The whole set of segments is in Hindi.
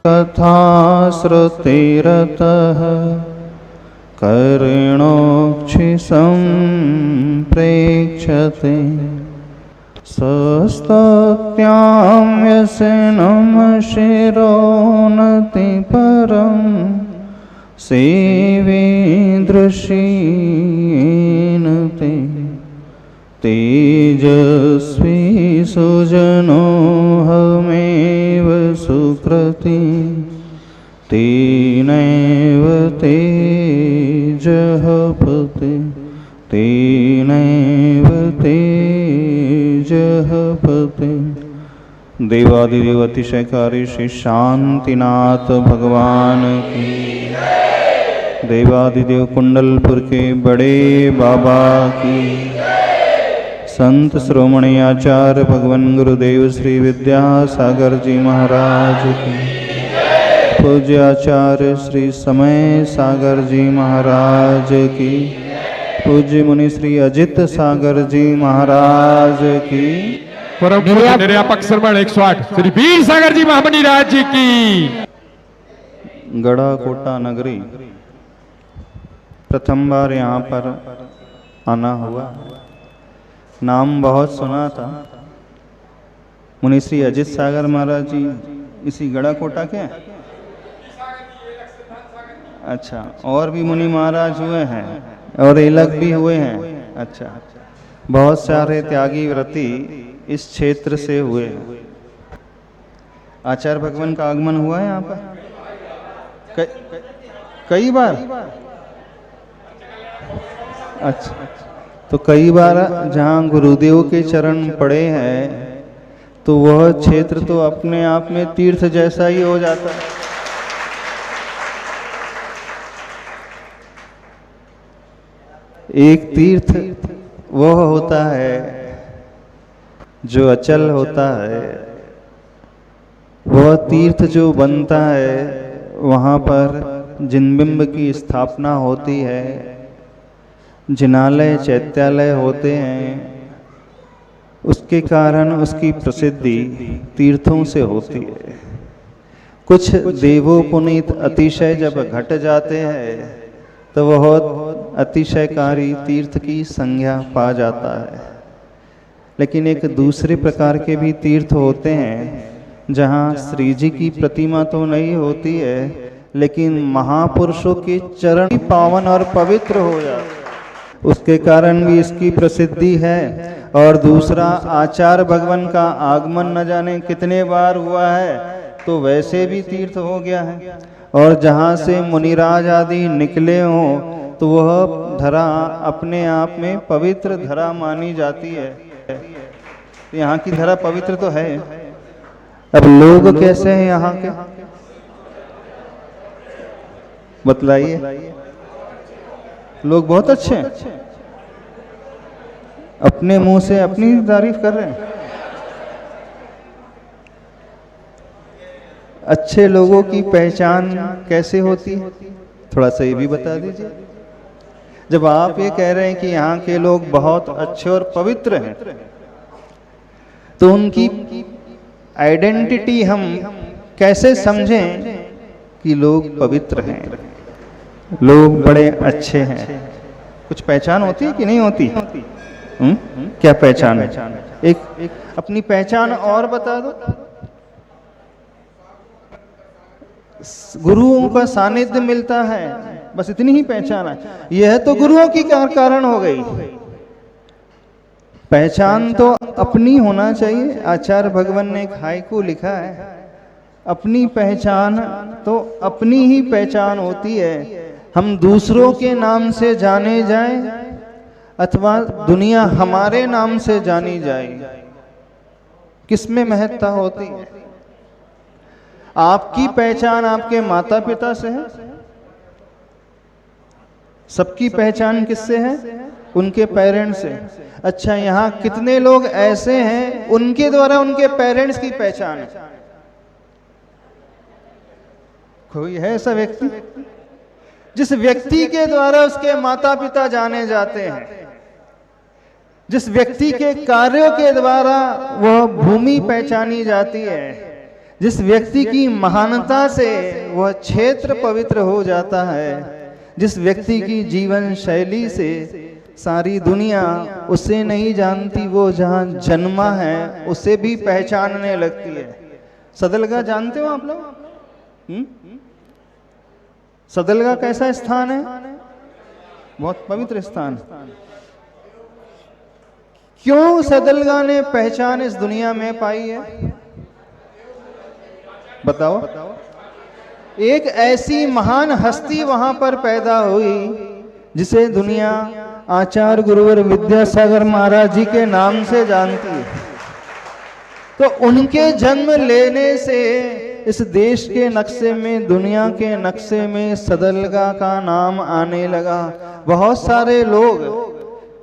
कथा श्रुतिरतः कर्णोक्षिसम्प्रेक्षते सस्तत्यां व्यसनं शिरोनति परं सेवे दृश्येन ते तेजस्वी सुजनोऽहमेव सुकृति तेनैव तेजः पते तेनैव तेजः पते। देवादिदेव अतिशयकारी श्री शांतिनाथ भगवान की, देवादिदेव कुंडलपुर के बड़े बाबा की, संत श्रोमणी आचार्य भगवान गुरुदेव श्री विद्यासागर जी महाराज की, पूज्य आचार्य श्री समय सागर जी महाराज की, पूज्य मुनि श्री अजित सागर जी महाराज की, परम निर्यापक श्रवण 108 श्री वीर सागर जी महामनी राज जी की। गढ़ा कोटा नगरी प्रथम बार यहाँ पर आना हुआ, नाम बहुत सुना था। मुनि श्री अजित सागर महाराज जी इसी गढ़ा कोटा के हैं? अच्छा, और भी मुनि महाराज हुए हैं और एलक भी हुए हैं। अच्छा, बहुत सारे त्यागी व्रती इस क्षेत्र से हुए। आचार्य भगवान का आगमन हुआ है यहाँ पर कई बार। अच्छा, तो कई बार जहाँ गुरुदेव के चरण पड़े हैं तो वह क्षेत्र तो अपने आप में तीर्थ जैसा ही हो जाता है। एक तीर्थ वह होता है जो अचल होता है, वह तीर्थ जो बनता है वहाँ पर जिन बिंब की स्थापना होती है, जिनालय चैत्यालय होते हैं, उसके कारण उसकी प्रसिद्धि तीर्थों से होती है। कुछ देवों पुनीत अतिशय जब घट जाते हैं तो वह अतिशयकारी तीर्थ की संज्ञा पा जाता है। लेकिन एक दूसरे प्रकार के भी तीर्थ होते हैं जहाँ श्री जी की प्रतिमा तो नहीं होती है लेकिन महापुरुषों के चरण पावन और पवित्र हो जाते हैं, उसके कारण भी इसकी प्रसिद्धि है। और दूसरा, आचार्य भगवान का आगमन न जाने कितने बार हुआ है तो वैसे भी तीर्थ हो गया है। और जहाँ से मुनिराज आदि निकले हों तो वह धरा अपने आप में पवित्र धरा मानी जाती है। यहाँ की धरा पवित्र तो है। अब लोग कैसे हैं यहाँ के, बतलाइए। लोग बहुत अच्छे हैं, अपने मुंह से अपनी तारीफ कर रहे हैं। अच्छे लोगों की पहचान कैसे होती है, थोड़ा सा ये भी बता दीजिए। जब आप ये कह रहे हैं कि यहाँ के लोग बहुत अच्छे और पवित्र हैं तो उनकी आइडेंटिटी हम कैसे समझें कि लोग पवित्र हैं, लोग बड़े अच्छे हैं? कुछ पहचान होती है कि नहीं होती? क्या पहचान है? एक अपनी पहचान और बता दो। गुरुओं का सानिध्य मिलता है, बस इतनी ही पहचान है। यह तो गुरुओं की कारण हो गई। पहचान तो अपनी होना चाहिए। आचार्य भगवान ने एक हाइकू लिखा है, अपनी पहचान तो अपनी ही पहचान होती है। हम दूसरों के नाम से जाने जाएं अथवा दुनिया हमारे नाम से जानी जाए, किसमें महत्ता होती है? आपकी पहचान आपके माता पिता से है, सबकी पहचान किससे है? उनके पेरेंट्स से। अच्छा, यहाँ कितने लोग ऐसे हैं उनके द्वारा उनके पेरेंट्स की पहचान है? कोई है ऐसा व्यक्ति? जिस व्यक्ति के द्वारा उसके माता पिता जाने जाते हैं, जिस व्यक्ति के कार्यों के द्वारा वह भूमि पहचानी जाती है, जिस व्यक्ति की महानता से वह क्षेत्र पवित्र हो जाता है, जिस व्यक्ति की जीवन शैली से सारी दुनिया उसे नहीं जानती, वो जहाँ जन्मा है उसे भी पहचानने लगती है। सदलगा जानते हो आप लोग? सदलगा कैसा स्थान है? बहुत पवित्र स्थान। क्यों सदलगा ने पहचान इस दुनिया में पाई है? बताओ। एक ऐसी महान हस्ती वहां पर पैदा हुई जिसे दुनिया आचार्य गुरुवर विद्यासागर महाराज जी के नाम से जानती है। तो उनके जन्म लेने से इस देश के नक्शे में, दुनिया के नक्शे में सदलगा का नाम आने लगा। बहुत सारे लोग,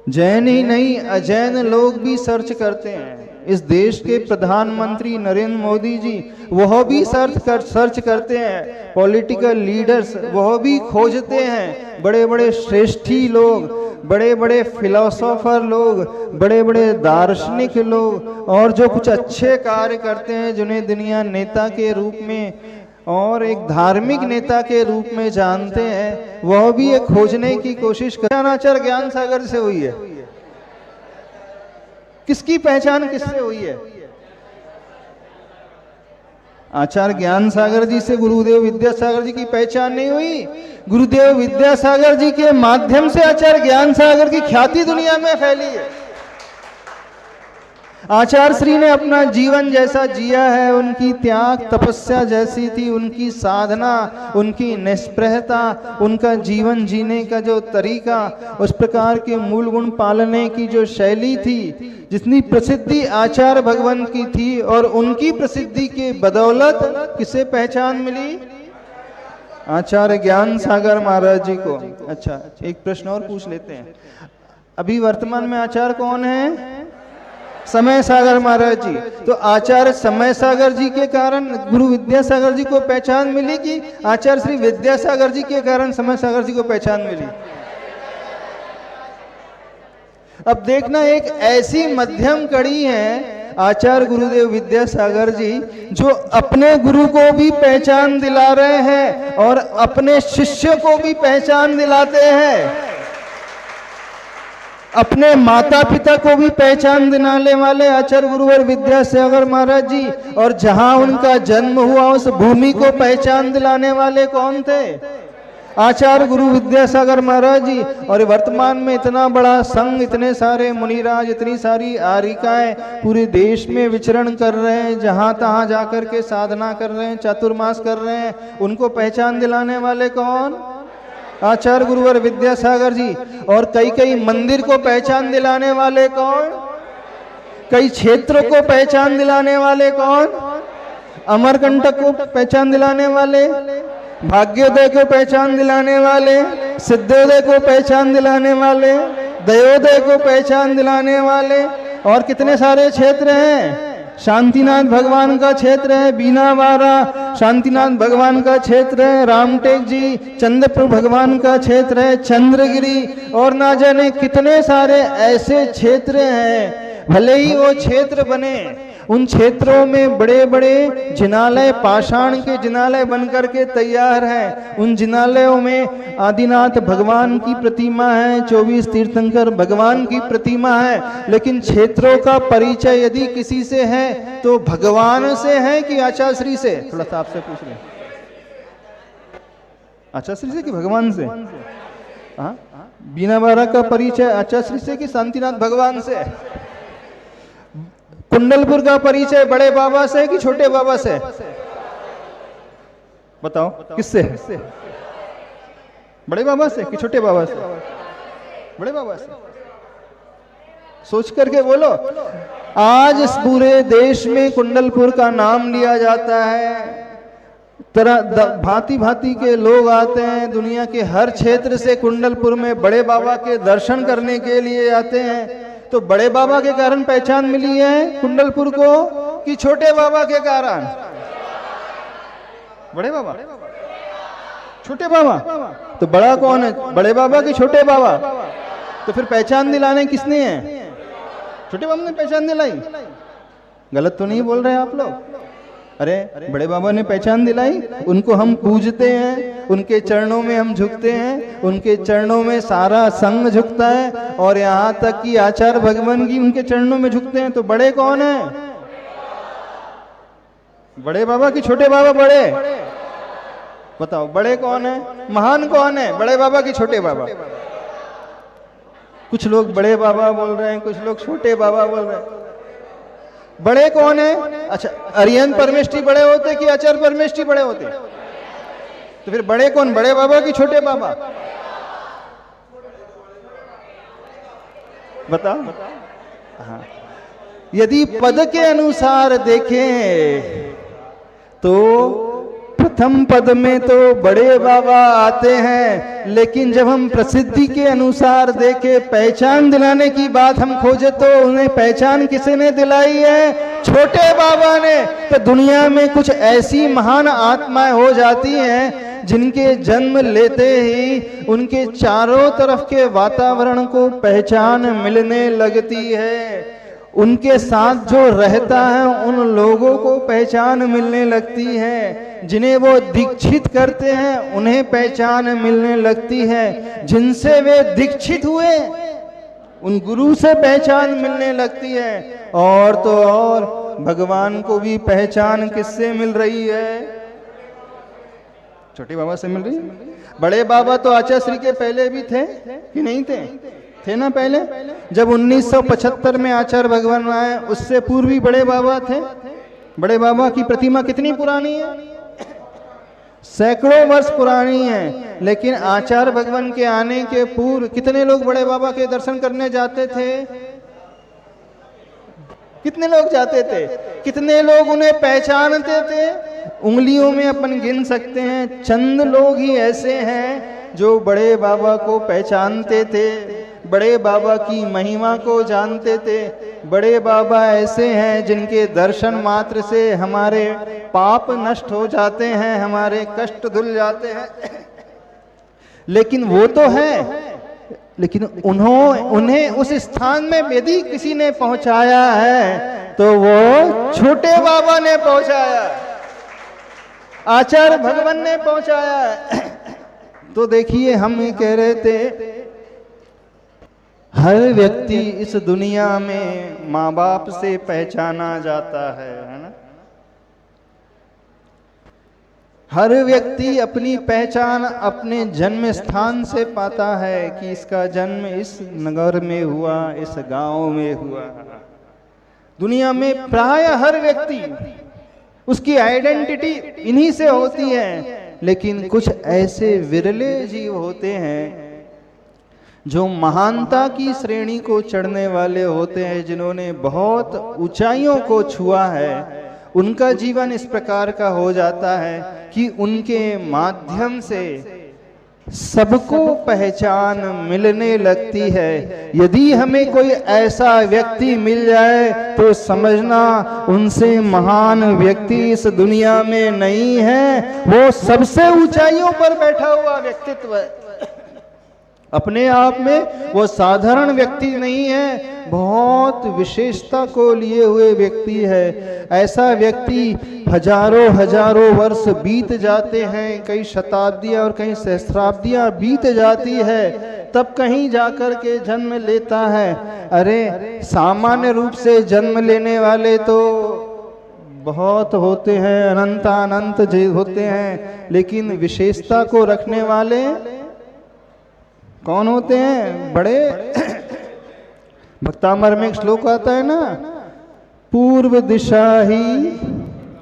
जैन ही नहीं अजैन लोग भी सर्च करते हैं। इस देश के प्रधानमंत्री नरेंद्र मोदी जी वह भी सर्च करते हैं। पॉलिटिकल लीडर्स वह भी खोजते हैं। बड़े बड़े श्रेष्ठी लोग, बड़े बड़े फिलोसोफर लोग, बड़े बड़े दार्शनिक लोग और जो कुछ अच्छे कार्य करते हैं, जिन्हें दुनिया नेता के रूप में और एक धार्मिक नेता के रूप में जानते हैं, वह भी ये खोजने की कोशिश कर। आचार्य ज्ञान सागर से हुई है। किसकी पहचान किससे हुई है? आचार्य ज्ञान सागर जी से गुरुदेव विद्यासागर जी की पहचान नहीं हुई। गुरुदेव विद्यासागर जी के माध्यम से आचार्य ज्ञान सागर की ख्याति दुनिया में फैली है। आचार्य श्री ने अपना जीवन जैसा जिया है, उनकी त्याग तपस्या जैसी थी, उनकी साधना, उनकी निष्प्रहता, उनका जीवन जीने का जो तरीका, उस प्रकार के मूल गुण पालने की जो शैली थी, जितनी प्रसिद्धि आचार्य भगवान की थी, और उनकी प्रसिद्धि के बदौलत किसे पहचान मिली? आचार्य ज्ञान सागर महाराज जी को। अच्छा, एक प्रश्न और पूछ लेते हैं। अभी वर्तमान में आचार्य कौन है? समय सागर महाराज जी। तो आचार्य समय सागर जी के कारण गुरु विद्यासागर जी को पहचान मिली कि आचार्य श्री विद्यासागर जी के कारण समय सागर जी को पहचान मिली? अब देखना, एक ऐसी मध्यम कड़ी है आचार्य गुरुदेव विद्यासागर जी, जो अपने गुरु को भी पहचान दिला रहे हैं और अपने शिष्य को भी पहचान दिलाते हैं। अपने माता पिता को भी पहचान दिलाने वाले आचार्य गुरुवर विद्यासागर महाराज जी, और जहां उनका जन्म हुआ उस भूमि को पहचान दिलाने वाले कौन थे? आचार्य गुरु विद्यासागर महाराज जी। और वर्तमान में इतना बड़ा संघ, इतने सारे मुनिराज, इतनी सारी आरिकाएं पूरे देश में विचरण कर रहे हैं, जहां तहां जाकर के साधना कर रहे हैं, चातुर्मास कर रहे हैं, उनको पहचान दिलाने वाले कौन? आचार्य गुरुवर विद्यासागर जी। और कई कई मंदिर को पहचान दिलाने वाले कौन? कई क्षेत्रों को पहचान दिलाने वाले कौन? अमरकंटक को पहचान दिलाने वाले, भाग्योदय को पहचान दिलाने वाले, सिद्धोदय को पहचान दिलाने वाले, दयोदय को पहचान दिलाने वाले, और कितने सारे क्षेत्र हैं। शांतिनाथ भगवान का क्षेत्र है बीनावारा, शांतिनाथ भगवान का क्षेत्र है रामटेक जी, चंद्रपुर भगवान का क्षेत्र है चंद्रगिरी, और ना जाने कितने सारे ऐसे क्षेत्र हैं। भले ही वो क्षेत्र बने, उन क्षेत्रों में बड़े बड़े जिनालय, पाषाण के जिनालय बनकर के तैयार हैं। उन जिनालयों में आदिनाथ भगवान की प्रतिमा है, 24 तीर्थंकर भगवान की प्रतिमा है, लेकिन क्षेत्रों का परिचय यदि किसी से है तो भगवान से है कि आचार्य श्री से? थोड़ा सा आपसे पूछ रहे, आचार्य श्री से कि भगवान से? हाँ, बीनावारा का परिचय आचार्य श्री से कि शांतिनाथ भगवान से? कुंडलपुर का परिचय बड़े बाबा से कि छोटे बाबा से? बताओ किससे? बड़े बाबा से कि छोटे बाबा से? बड़े बाबा से। सोच करके बोलो। आज इस पूरे देश में कुंडलपुर का नाम लिया जाता है, तरह भांति भांति के लोग आते हैं, दुनिया के हर क्षेत्र से कुंडलपुर में बड़े बाबा के दर्शन करने के लिए आते हैं। तो बड़े बाबा के कारण पहचान मिली है कुंडलपुर को कि छोटे बाबा के कारण? बड़े बाबा, छोटे बाबा। तो बड़ा कौन है, बड़े बाबा कि छोटे बाबा? तो फिर पहचान दिलाने किसने है? छोटे बाबा ने पहचान दिलाई। गलत तो नहीं बोल रहे आप लोग? अरे बड़े बाबा ने पहचान दिलाई, उनको हम पूजते हैं, उनके चरणों में हम झुकते हैं, उनके चरणों में सारा संघ झुकता है, और यहाँ तक कि आचार्य भगवान की उनके चरणों में झुकते हैं। तो बड़े कौन है? बड़े बाबा कि छोटे बाबा? बड़े बताओ, बड़े कौन है? महान कौन है? बड़े बाबा कि छोटे बाबा? कुछ लोग बड़े बाबा बोल रहे हैं, कुछ लोग छोटे बाबा बोल रहे हैं। बड़े कौन है? अच्छा, अरियन परमेष्ठी बड़े होते कि आचार्य परमेष्ठी बड़े होते? तो फिर बड़े कौन, बड़े बाबा कि छोटे बाबा? बताओ। हाँ, यदि पद के अनुसार देखें तो प्रथम पद में तो बड़े बाबा आते हैं, लेकिन जब हम प्रसिद्धि के अनुसार देखें, पहचान दिलाने की बात हम खोजे, तो उन्हें पहचान किसी ने दिलाई है? छोटे बाबा ने। तो दुनिया में कुछ ऐसी महान आत्माएं हो जाती हैं जिनके जन्म लेते ही उनके चारों तरफ के वातावरण को पहचान मिलने लगती है, उनके साथ जो रहता है उन लोगों को पहचान मिलने लगती है, जिन्हें वो दीक्षित करते हैं उन्हें पहचान मिलने लगती है, जिनसे वे दीक्षित हुए उन गुरु से पहचान मिलने लगती है। और तो और भगवान को भी पहचान किससे मिल रही है? छोटे बाबा से मिल रही है। बड़े बाबा तो आचार्य श्री के पहले भी थे कि नहीं थे? थे ना पहले। जब 1975 में आचार्य भगवान आए, उससे पूर्व भी बड़े बाबा थे। बड़े बाबा की प्रतिमा कितनी पुरानी है? सैकड़ों वर्ष पुरानी है। लेकिन आचार्य भगवान के आने के पूर्व कितने लोग बड़े बाबा के दर्शन करने जाते थे? कितने लोग जाते थे? कितने लोग उन्हें पहचानते थे? उंगलियों में अपन गिन सकते हैं। चंद लोग ही ऐसे हैं जो बड़े बाबा को पहचानते थे, बड़े बाबा की महिमा को जानते थे। बड़े बाबा ऐसे हैं जिनके दर्शन मात्र से हमारे पाप नष्ट हो जाते हैं, हमारे कष्ट धुल जाते हैं। लेकिन वो तो है, लेकिन उन्हें उस स्थान में यदि किसी ने पहुंचाया है तो वो छोटे बाबा ने पहुंचाया, आचार्य भगवान ने पहुंचाया है। तो देखिए, हम ये कह रहे थे, हर व्यक्ति इस दुनिया में माँ बाप से पहचाना जाता है ना? हर व्यक्ति अपनी पहचान अपने जन्म स्थान से पाता है कि इसका जन्म इस नगर में हुआ, इस गांव में हुआ। दुनिया में प्राय हर व्यक्ति, उसकी आइडेंटिटी इन्हीं से होती है। लेकिन कुछ ऐसे विरले जीव होते हैं जो महानता की श्रेणी को चढ़ने वाले होते हैं, जिन्होंने बहुत ऊंचाइयों को छुआ है। उनका जीवन इस प्रकार का हो जाता है कि उनके माध्यम से सबको पहचान मिलने लगती है। यदि हमें कोई ऐसा व्यक्ति मिल जाए तो समझना उनसे महान व्यक्ति इस दुनिया में नहीं है, वो सबसे ऊंचाइयों पर बैठा हुआ व्यक्तित्व है। अपने आप में वो साधारण व्यक्ति नहीं है, बहुत विशेषता को लिए हुए व्यक्ति है। ऐसा व्यक्ति हजारों वर्ष बीत जाते हैं, कई शताब्दियां और कई सहस्राब्दियां बीत जाती है, तब कहीं जाकर के जन्म लेता है। अरे सामान्य रूप से जन्म लेने वाले तो बहुत होते हैं, अनंत होते हैं, लेकिन विशेषता को रखने वाले कौन होते हैं? बड़े भक्तामर में एक श्लोक आता है ना, पूर्व दिशा ही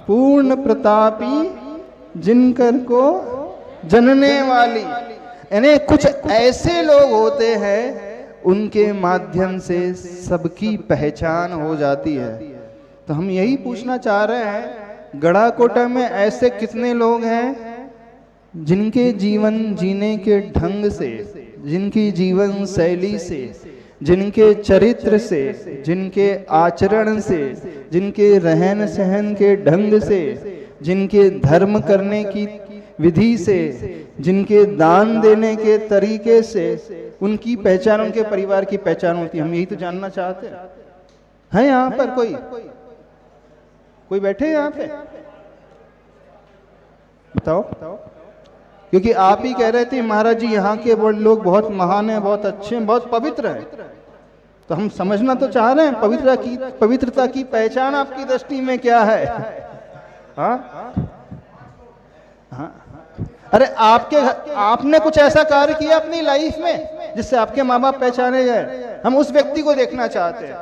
पूर्ण प्रतापी जिनकर को जनने वाली। यानी कुछ ऐसे लोग होते हैं, उनके माध्यम से सबकी पहचान हो जाती है। तो हम यही पूछना चाह रहे हैं, गढ़ाकोटा में ऐसे कितने लोग हैं जिनके जीवन जीने के ढंग से, जिनकी जीवन शैली से, जिनके चरित्र से, जिनके आचरण से, जिनके रहन सहन के ढंग से, जिनके धर्म करने की विधि से, जिनके दान देने के तरीके से, उनकी पहचान, उनके परिवार की पहचान होती है। हम यही तो जानना चाहते हैं। यहाँ पर कोई बैठे यहाँ पे? बताओ। क्योंकि आप ही कह रहे थे महाराज जी यहाँ के लोग बहुत महान हैं, बहुत अच्छे हैं, बहुत पवित्र हैं। तो हम समझना तो चाह रहे हैं पवित्रता की पहचान आपकी दृष्टि में क्या है? हाँ हाँ, अरे आपने कुछ ऐसा कार्य किया अपनी लाइफ में जिससे आपके माँ बाप पहचाने गए? हम उस व्यक्ति को देखना चाहते हैं,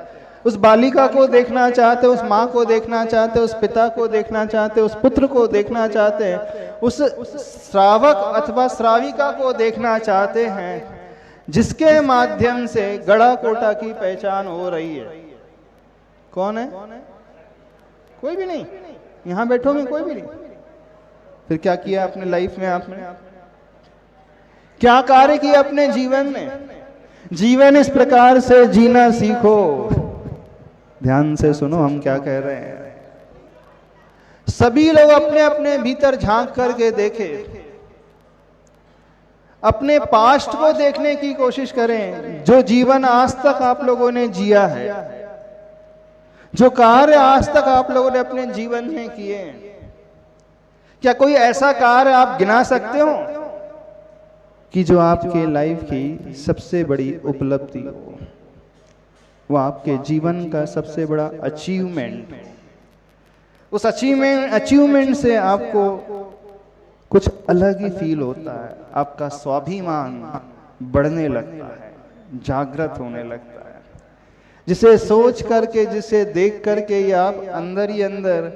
उस बालिका को देखना चाहते हैं, उस माँ को देखना चाहते हैं, उस पिता को देखना चाहते हैं, उस पुत्र को देखना चाहते हैं, उस श्रावक अथवा श्राविका को देखना चाहते हैं जिसके माध्यम से गड़ाकोटा की पहचान हो रही है। कौन है? कोई भी नहीं। यहां बैठोगे कोई भी नहीं। फिर क्या किया अपने लाइफ में? आपने क्या कार्य किया अपने जीवन में? जीवन इस प्रकार से जीना सीखो। ध्यान से सुनो हम क्या कह रहे हैं। सभी लोग अपने अपने भीतर झांक करके देखें, अपने पास्ट को देखने की कोशिश करें। जो जीवन आज तक आप लोगों ने जिया है, जो कार्य आज तक आप लोगों ने अपने जीवन में किए हैं, क्या कोई ऐसा कार्य आप गिना सकते हो कि जो आपके लाइफ की सबसे बड़ी उपलब्धि हो, वो आपके जीवन का सबसे बड़ा अचीवमेंट? उस अचीवमेंट से आपको कुछ अलग ही फील होता है, आपका स्वाभिमान बढ़ने लगता है, जागृत होने लगता है, जिसे सोच करके, जिसे देख करके ये आप अंदर ही अंदर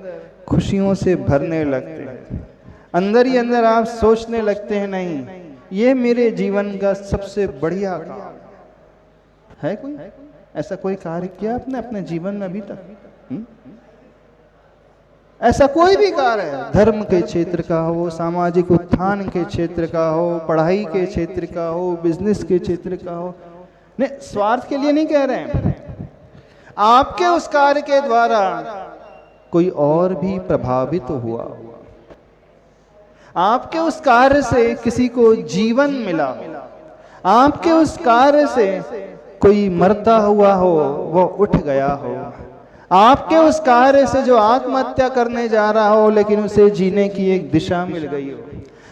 खुशियों से भरने लगते हैं। अंदर ही अंदर आप सोचने लगते हैं, नहीं ये मेरे जीवन का सबसे बढ़िया काम है। कोई ऐसा कोई कार्य किया आपने अपने जीवन में अभी तक? ऐसा कोई भी कार्य है, धर्म के क्षेत्र का हो, सामाजिक उत्थान के क्षेत्र का हो, पढ़ाई के क्षेत्र का हो, बिजनेस के क्षेत्र का हो, नहीं, स्वार्थ के लिए नहीं कह रहे हैं, आपके उस कार्य के द्वारा कोई और भी प्रभावित हुआ, आपके उस कार्य से किसी को जीवन मिला, आपके उस कार्य से कोई मरता हुआ हो वो उठ गया हो, आपके उस कार्य से जो आत्महत्या करने जा रहा हो लेकिन उसे जीने की एक दिशा मिल गई हो,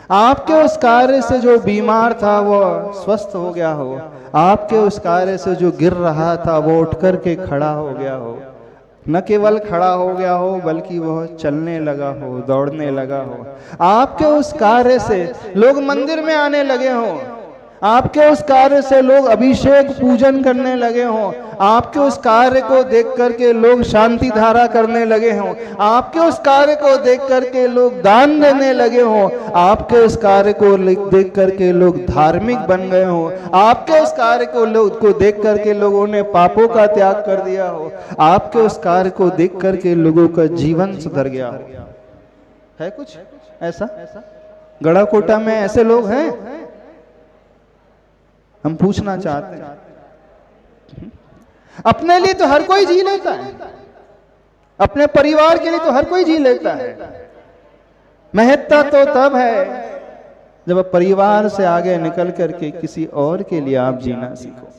आपके उस कार्य से जो बीमार था वो स्वस्थ हो गया हो, आपके उस कार्य से जो गिर रहा था वो उठ करके खड़ा हो गया हो, न केवल खड़ा हो गया हो बल्कि वह चलने लगा हो, दौड़ने लगा हो, आपके उस कार्य से लोग मंदिर में आने लगे हों, आपके उस कार्य से लोग अभिषेक पूजन करने लगे हों, आपके उस कार्य को देख करके लोग शांति धारा करने लगे हों, आपके उस कार्य को देख करके लोग दान देने लगे हों, आपके उस कार्य को देख करके लोग धार्मिक बन गए हों, आपके उस कार्य को देख करके लोगों ने पापों का त्याग कर दिया हो, आपके उस कार्य को देख करके लोगों का जीवन सुधर गया हो। है कुछ ऐसा? गड़ाकोटा में ऐसे लोग हैं? हम पूछना चाहते हैं। अपने लिए तो हर कोई जी लेता है, अपने परिवार के लिए तो हर कोई जी लेता है। महत्ता तो तब है जब आप परिवार से आगे निकल करके किसी और के लिए आप जीना सीखो।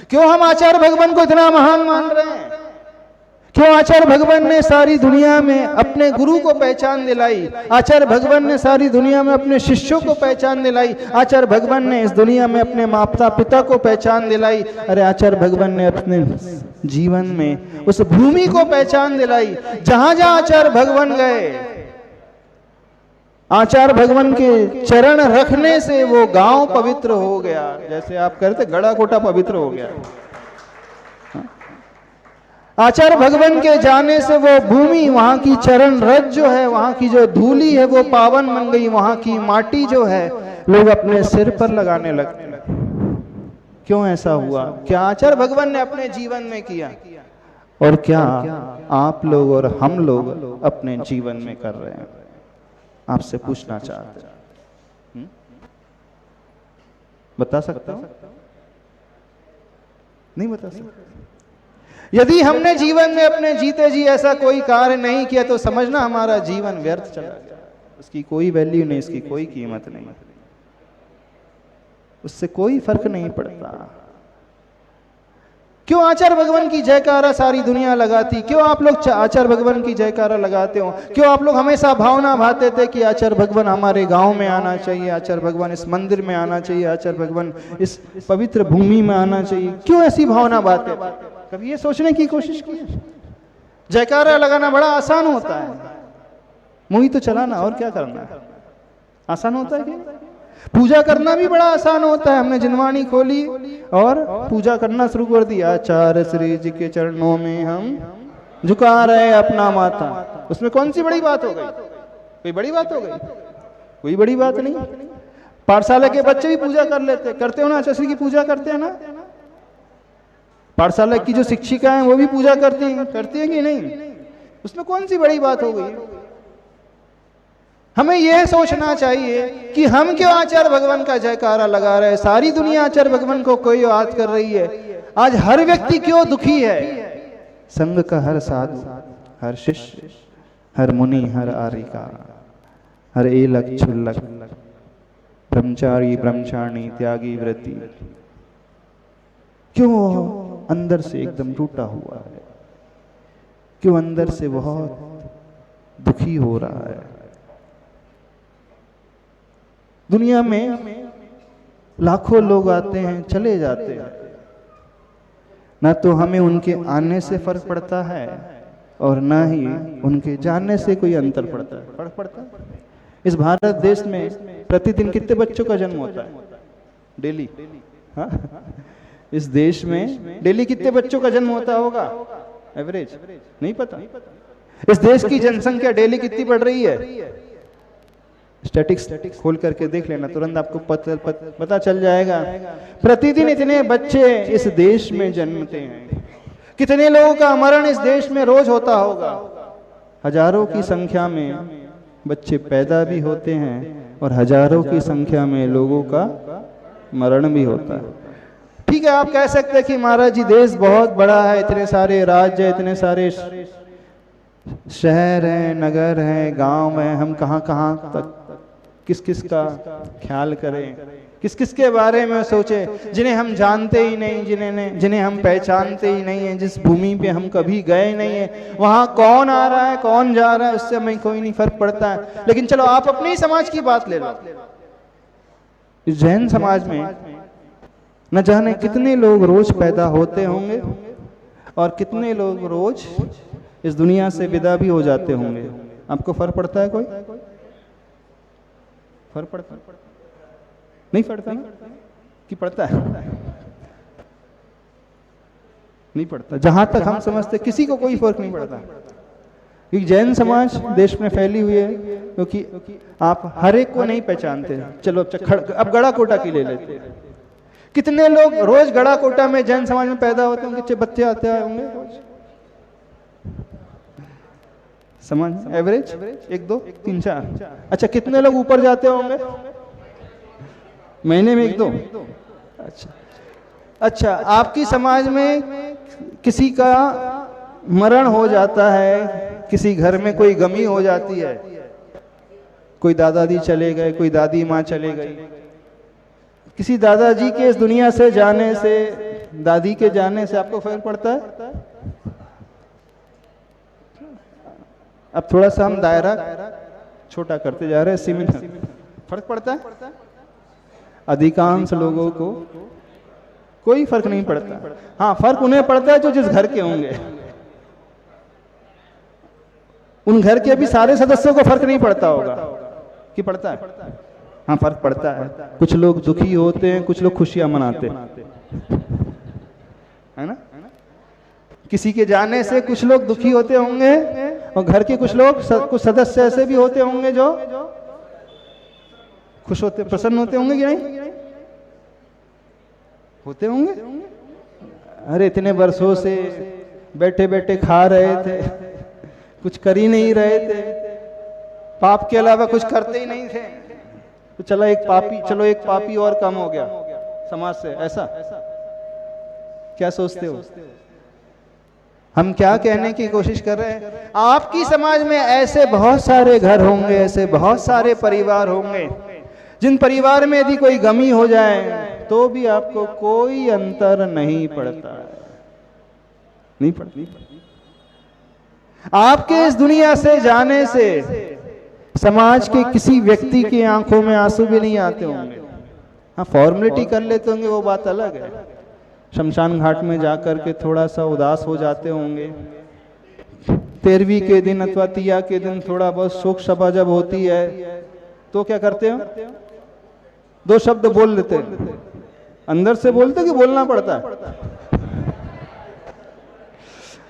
क्यों हम आचार्य भगवान को इतना महान मान रहे हैं? क्यों आचार्य भगवान ने सारी दुनिया में अपने गुरु को पहचान दिलाई, आचार्य भगवान ने सारी दुनिया में अपने शिष्यों को पहचान दिलाई, आचार्य भगवान ने इस दुनिया में अपने माता पिता को पहचान दिलाई, अरे आचार्य भगवान ने अपने जीवन में उस भूमि को पहचान दिलाई। जहां जहां आचार्य भगवान गए, आचार्य भगवान के चरण रखने से वो गांव पवित्र हो गया। जैसे आप कहते गड़ाकोटा पवित्र हो गया, आचार्य भगवान के जाने से वो भूमि, वहां की चरण रज जो है, वहां की जो धूली है वो पावन बन गई, वहां की माटी जो है लोग अपने सिर पर लगाने लगते। क्यों ऐसा हुआ? क्या आचार्य भगवान ने अपने जीवन में किया और क्या आप लोग और हम लोग अपने जीवन में कर रहे हैं? आपसे पूछना चाहते हैं, बता सकते हो? नहीं बता सकते? यदि हमने जीवन में अपने जीते जी ऐसा कोई कार्य नहीं किया तो समझना हमारा जीवन व्यर्थ चला गया। उसकी कोई वैल्यू नहीं, इसकी कोई कीमत नहीं, उससे कोई फर्क नहीं पड़ता। क्यों आचार्य भगवान की जयकारा सारी दुनिया लगाती? क्यों आप लोग आचार्य भगवान की जयकारा लगाते हो? क्यों आप लोग हमेशा भावना भाते थे कि आचार्य भगवान हमारे गांव में आना चाहिए, आचार्य भगवान इस मंदिर में आना चाहिए, आचार्य भगवान इस पवित्र भूमि में आना चाहिए? क्यों ऐसी भावना भाते? कभी ये सोचने की कोशिश की? जयकारा लगाना बड़ा आसान होता है, मुही तो चलाना और क्या करना है, आसान होता है क्या? पूजा करना भी बड़ा आसान होता है। हमने जिनवाणी खोली और पूजा करना शुरू कर दिया। आचार्य श्री जी के चरणों में हम झुका रहे अपना माथा। उसमें कौन सी बड़ी बात हो गई? कोई बड़ी बात हो गई? कोई बड़ी बात नहीं। पाठशाला के बच्चे भी पूजा कर लेते, करते हो ना? आचार्य श्री की पूजा करते हैं ना? पाठशाला की जो शिक्षिका हैं वो भी पूजा करती हैं कि नहीं? उसमें कौन सी बड़ी बात हो गई? हमें यह सोचना चाहिए कि हम क्यों आचार्य भगवान का जयकारा लगा रहे हैं। सारी दुनिया आचार्य भगवान को कोई याद कर रही है। आज हर व्यक्ति क्यों दुखी है? संघ का हर साधु, हर शिष्य, हर मुनि, हर आर्यिका, हर एलक छुल्लक, ब्रह्मचारी ब्रह्मचारिणी, त्यागी व्रती, क्यों अंदर से एकदम टूटा हुआ है? क्यों अंदर से बहुत दुखी हो रहा है? दुनिया में लाखों लोग आते हैं, चले जाते हैं, ना तो हमें उनके आने से फर्क पड़ता है और ना ही उनके जाने से कोई अंतर पड़ता है। फर्क पड़ता है? इस भारत देश में प्रतिदिन कितने बच्चों का जन्म होता है? डेली? हाँ, इस देश में डेली कितने बच्चों का जन्म होता होगा एवरेज? नहीं पता। इस देश की जनसंख्या डेली कितनी बढ़ रही है? स्टैटिक्स खोल करके देख लेना, तुरंत आपको पता चल जाएगा। प्रतिदिन इतने बच्चे इस देश में जन्मते हैं। कितने लोगों का मरण इस देश में रोज होता होगा? हजारों की संख्या में बच्चे पैदा भी होते हैं और हजारों की संख्या में लोगों का मरण भी होता है। ठीक है, आप कह सकते हैं कि महाराज जी देश बहुत बड़ा है, इतने सारे राज्य, इतने सारे शहर हैं, नगर हैं, गांव हैं, हम कहां कहां तक किस किस का ख्याल करें, किस किस के बारे में सोचें जिन्हें हम जानते ही नहीं, जिन्हें हम पहचानते ही नहीं है, जिस भूमि पे हम कभी गए नहीं है, वहां कौन आ रहा है कौन जा रहा है उससे हमें कोई नहीं फर्क पड़ता है। लेकिन चलो आप अपने ही समाज की बात ले लो। इस जैन समाज में न जाने कितने लोग रोज पैदा होते होंगे और कितने लोग रोज इस दुनिया से विदा भी हो जाते होंगे। आपको फर्क पड़ता है? कोई फर्क पड़ता नहीं? पड़ता ना? कि पड़ता है? नहीं पड़ता। जहां तक हम समझते किसी को कोई फर्क नहीं पड़ता, क्योंकि जैन समाज देश में फैली हुई है, क्योंकि आप हर एक को नहीं पहचानते। चलो अब गड़ा कोटा की ले लेते हैं। कितने लोग रोज गड़ा कोटा में जैन समाज में पैदा होते होंगे? कितने बच्चे आते होंगे रोज? समझ एवरेज 1 2 3 4। अच्छा, कितने लोग ऊपर जाते होंगे महीने में? 1 2। अच्छा, आपकी समाज में किसी का मरण हो जाता है, किसी घर में कोई गमी हो जाती है, कोई दादाजी चले गए, कोई दादी माँ चले गई, किसी दादाजी के इस दुनिया से जाने से, दादी के जाने से आपको फर्क पड़ता है? अब थोड़ा सा हम दायरा छोटा करते जा रहे हैं, सीमित। फर्क पड़ता है? अधिकांश लोगों को कोई फर्क नहीं पड़ता। हाँ, फर्क उन्हें पड़ता है जो जिस घर के होंगे। उन घर के भी सारे सदस्यों को फर्क नहीं पड़ता होगा कि पड़ता है? हाँ, फर्क पड़ता है। कुछ लोग दुखी होते हैं, कुछ लोग खुशियां मनाते हैं, है ना? किसी के जाने से कुछ लोग दुखी होते होंगे और घर के कुछ लोग, कुछ सदस्य ऐसे भी होते होंगे जो खुश होते, प्रसन्न होते होंगे कि नहीं? होते होंगे। अरे इतने वर्षों से बैठे बैठे खा रहे थे, कुछ कर ही नहीं रहे थे, पाप के अलावा कुछ करते ही नहीं थे, तो चलो एक पापी और कम हो गया समाज से। ऐसा क्या सोचते हो? हम क्या कहने की कोशिश कर रहे हैं? आपकी समाज में ऐसे बहुत सारे घर होंगे, ऐसे बहुत सारे परिवार होंगे जिन परिवार में यदि कोई गमी हो जाए तो भी आपको कोई अंतर नहीं पड़ता है। नहीं पड़ती। आपके इस दुनिया से जाने से समाज के किसी व्यक्ति की आंखों में आंसू भी नहीं आते होंगे। हाँ, फॉर्मेलिटी कर लेते होंगे, वो बात अलग है। शमशान घाट में जाकर के थोड़ा सा उदास हो जाते होंगे। 13वीं के दिन अथवा तिया के दिन थोड़ा बहुत शोक सभा जब होती है तो क्या करते हो? 2 शब्द बोल लेते हैं। अंदर से बोलते कि बोलना पड़ता है?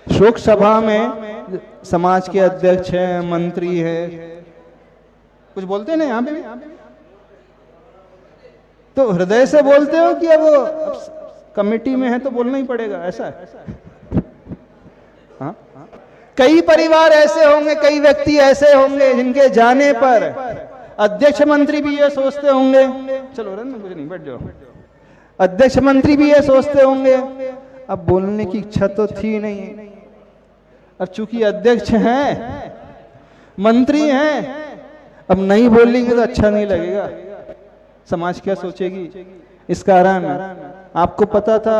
शोक सभा में समाज के अध्यक्ष हैं, मंत्री है, कुछ बोलते हैं ना यहाँ पे भी? तो हृदय से बोलते हो कि अब कमेटी में है तो बोलना ही पड़ेगा, ऐसा है? हाँ? कई परिवार ऐसे होंगे, कई व्यक्ति ऐसे होंगे जिनके जाने पर अध्यक्ष मंत्री भी ये सोचते होंगे, चलो रन कुछ नहीं, बैठ जाओ। अध्यक्ष मंत्री भी ये सोचते होंगे अब बोलने की इच्छा तो थी नहीं, और चूंकि अध्यक्ष हैं, मंत्री हैं, अब नहीं बोलेंगे तो अच्छा नहीं लगेगा, समाज क्या सोचेगी। इस कारण आपको पता था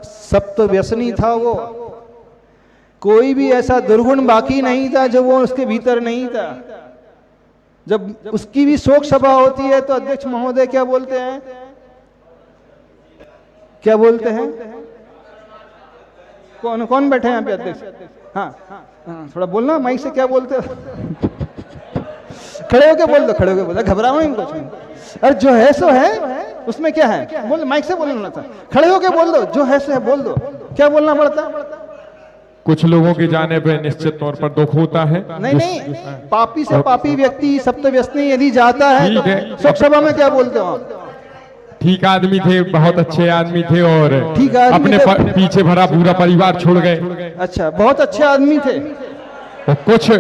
सब तो व्यसनी था वो, कोई भी ऐसा दुर्गुण बाकी नहीं था जो वो उसके भीतर नहीं था। जब उसकी भी शोक सभा होती है तो अध्यक्ष महोदय क्या बोलते हैं? क्या बोलते हैं? कौन कौन बैठे हैं यहाँ पे अध्यक्ष? हाँ, थोड़ा बोलना माइक से, क्या बोलते हो? खड़े होके बोल दो, खड़े होके बोल दो, घबराओ नहीं कुछ नहीं। अरे जो है सो है, उसमें क्या है? बोल, माइक से बोलना था, खड़े होके बोल दो, जो है सो है बोल दो। क्या बोलना पड़ता? कुछ लोगों के जाने पे निश्चित तौर पर दुख होता है। नहीं, पापी से पापी व्यक्ति, सप्त व्यसनी यदि जाता है तो शोक सभा में क्या बोलते हो आप? ठीक आदमी थे, बहुत अच्छे आदमी थे, और ठीक आदमी अपने पीछे भरा पूरा परिवार छोड़ गए। अच्छा, बहुत अच्छे आदमी थे, और कुछ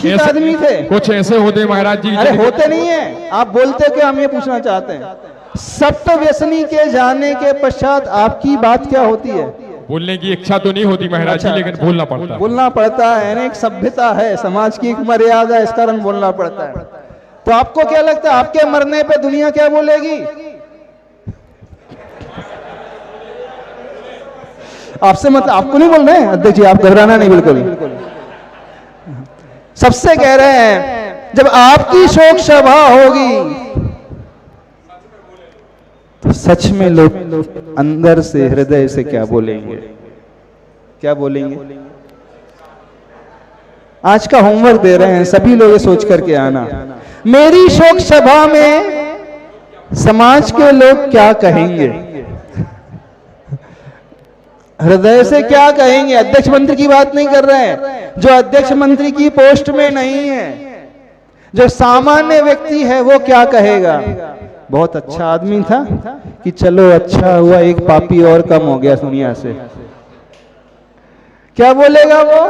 ठीक आदमी थे, कुछ ऐसे होते महाराज जी। अरे होते नहीं है, आप बोलते कि हम ये पूछना चाहते हैं, सप्त व्यसनी के जाने के पश्चात आपकी बात क्या होती है? बोलने की इच्छा तो नहीं होती महाराज जी, लेकिन बोलना पड़ता है। बोलना पड़ता है, एक सभ्यता है, समाज की एक मर्यादा है, इस कारण बोलना पड़ता है। तो आपको क्या लगता है आपके मरने पे दुनिया क्या बोलेगी? आपसे मतलब आपको नहीं बोल रहे हैं अध्यक्ष जी, आप घबराना नहीं बिल्कुल। सबसे कह रहे हैं जब आपकी शोक सभा होगी तो सच में लोग अंदर से, हृदय से क्या बोलेंगे? क्या बोलेंगे? आज का होमवर्क दे रहे हैं, सभी लोग ये सोच करके आना, मेरी शोक सभा में समाज के लोग क्या कहेंगे? हृदय से क्या कहेंगे? अध्यक्ष मंत्री की बात नहीं कर रहे हैं, जो अध्यक्ष मंत्री की पोस्ट में नहीं है, जो सामान्य व्यक्ति है वो क्या कहेगा? बहुत अच्छा आदमी था कि चलो अच्छा हुआ एक पापी और कम हो गया दुनिया से। क्या बोलेगा वो?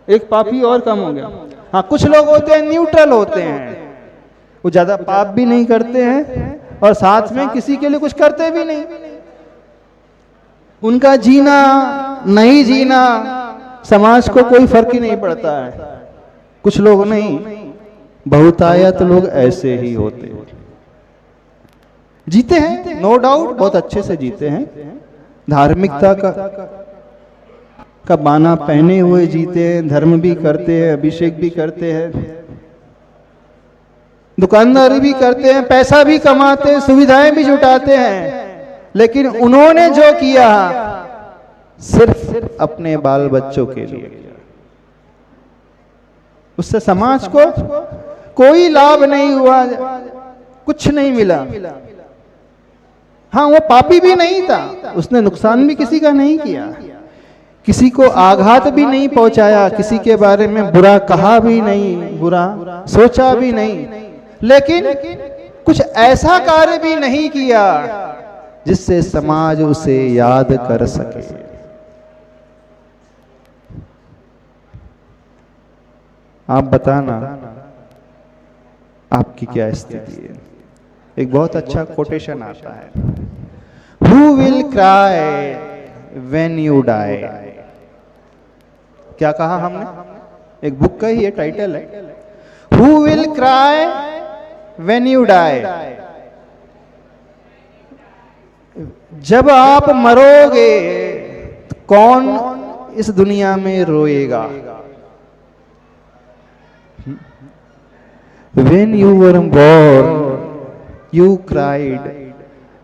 एक पापी और कम हो गया। हाँ, कुछ लोग होते हैं न्यूट्रल होते हैं, वो ज्यादा पाप भी नहीं करते हैं और साथ में किसी के लिए कुछ करते भी नहीं। उनका जीना नहीं जीना समाज को कोई फर्क ही नहीं पड़ता है। कुछ लोग नहीं, बहुतायत लोग ऐसे ही होते हैं, जीते हैं नो डाउट, बहुत अच्छे से जीते हैं, धार्मिकता का बाना पहने हुए जीते हैं, धर्म भी करते हैं, अभिषेक भी करते हैं, दुकानदारी भी करते हैं, पैसा भी कमाते हैं, सुविधाएं भी जुटाते हैं, लेकिन उन्होंने जो किया सिर्फ अपने बाल बच्चों के लिए किया, उससे समाज को कोई लाभ नहीं हुआ, कुछ नहीं मिला। हाँ, वो पापी भी नहीं था, उसने नुकसान भी किसी का नहीं किया, किसी को आघात भी नहीं पहुंचाया, किसी के बारे में बुरा कहा भी नहीं, बुरा सोचा भी नहीं, लेकिन कुछ ऐसा कार्य भी नहीं किया जिससे समाज उसे याद कर सके। आप बताना आपकी क्या स्थिति है? एक बहुत अच्छा कोटेशन आता है, Who will cry when you die? क्या कहा हमने? एक बुक का ही ये टाइटल है, Who will cry when you die? जब आप मरोगे कौन इस दुनिया में रोएगा। When you were born, you cried,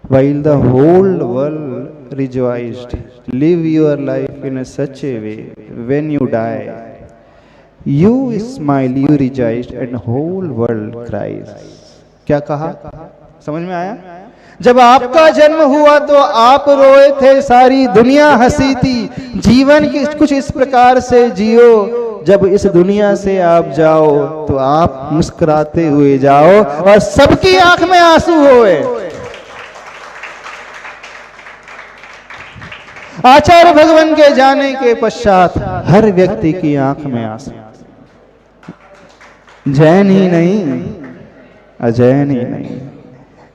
while the whole world rejoiced. Live your life in such a way. When you die, you smile, you rejoice, and whole world cries. क्या कहा? समझ में आया? जब आपका जन्म हुआ तो आप रोए थे, सारी दुनिया हंसी थी। जीवन की कुछ इस प्रकार से जियो, जब इस दुनिया से आप जाओ तो आप मुस्कुराते हुए जाओ और सबकी आंख में आंसू होए। आचार्य भगवान के जाने के पश्चात हर व्यक्ति की आंख में आंसू। जैन ही नहीं, अजैन ही नहीं,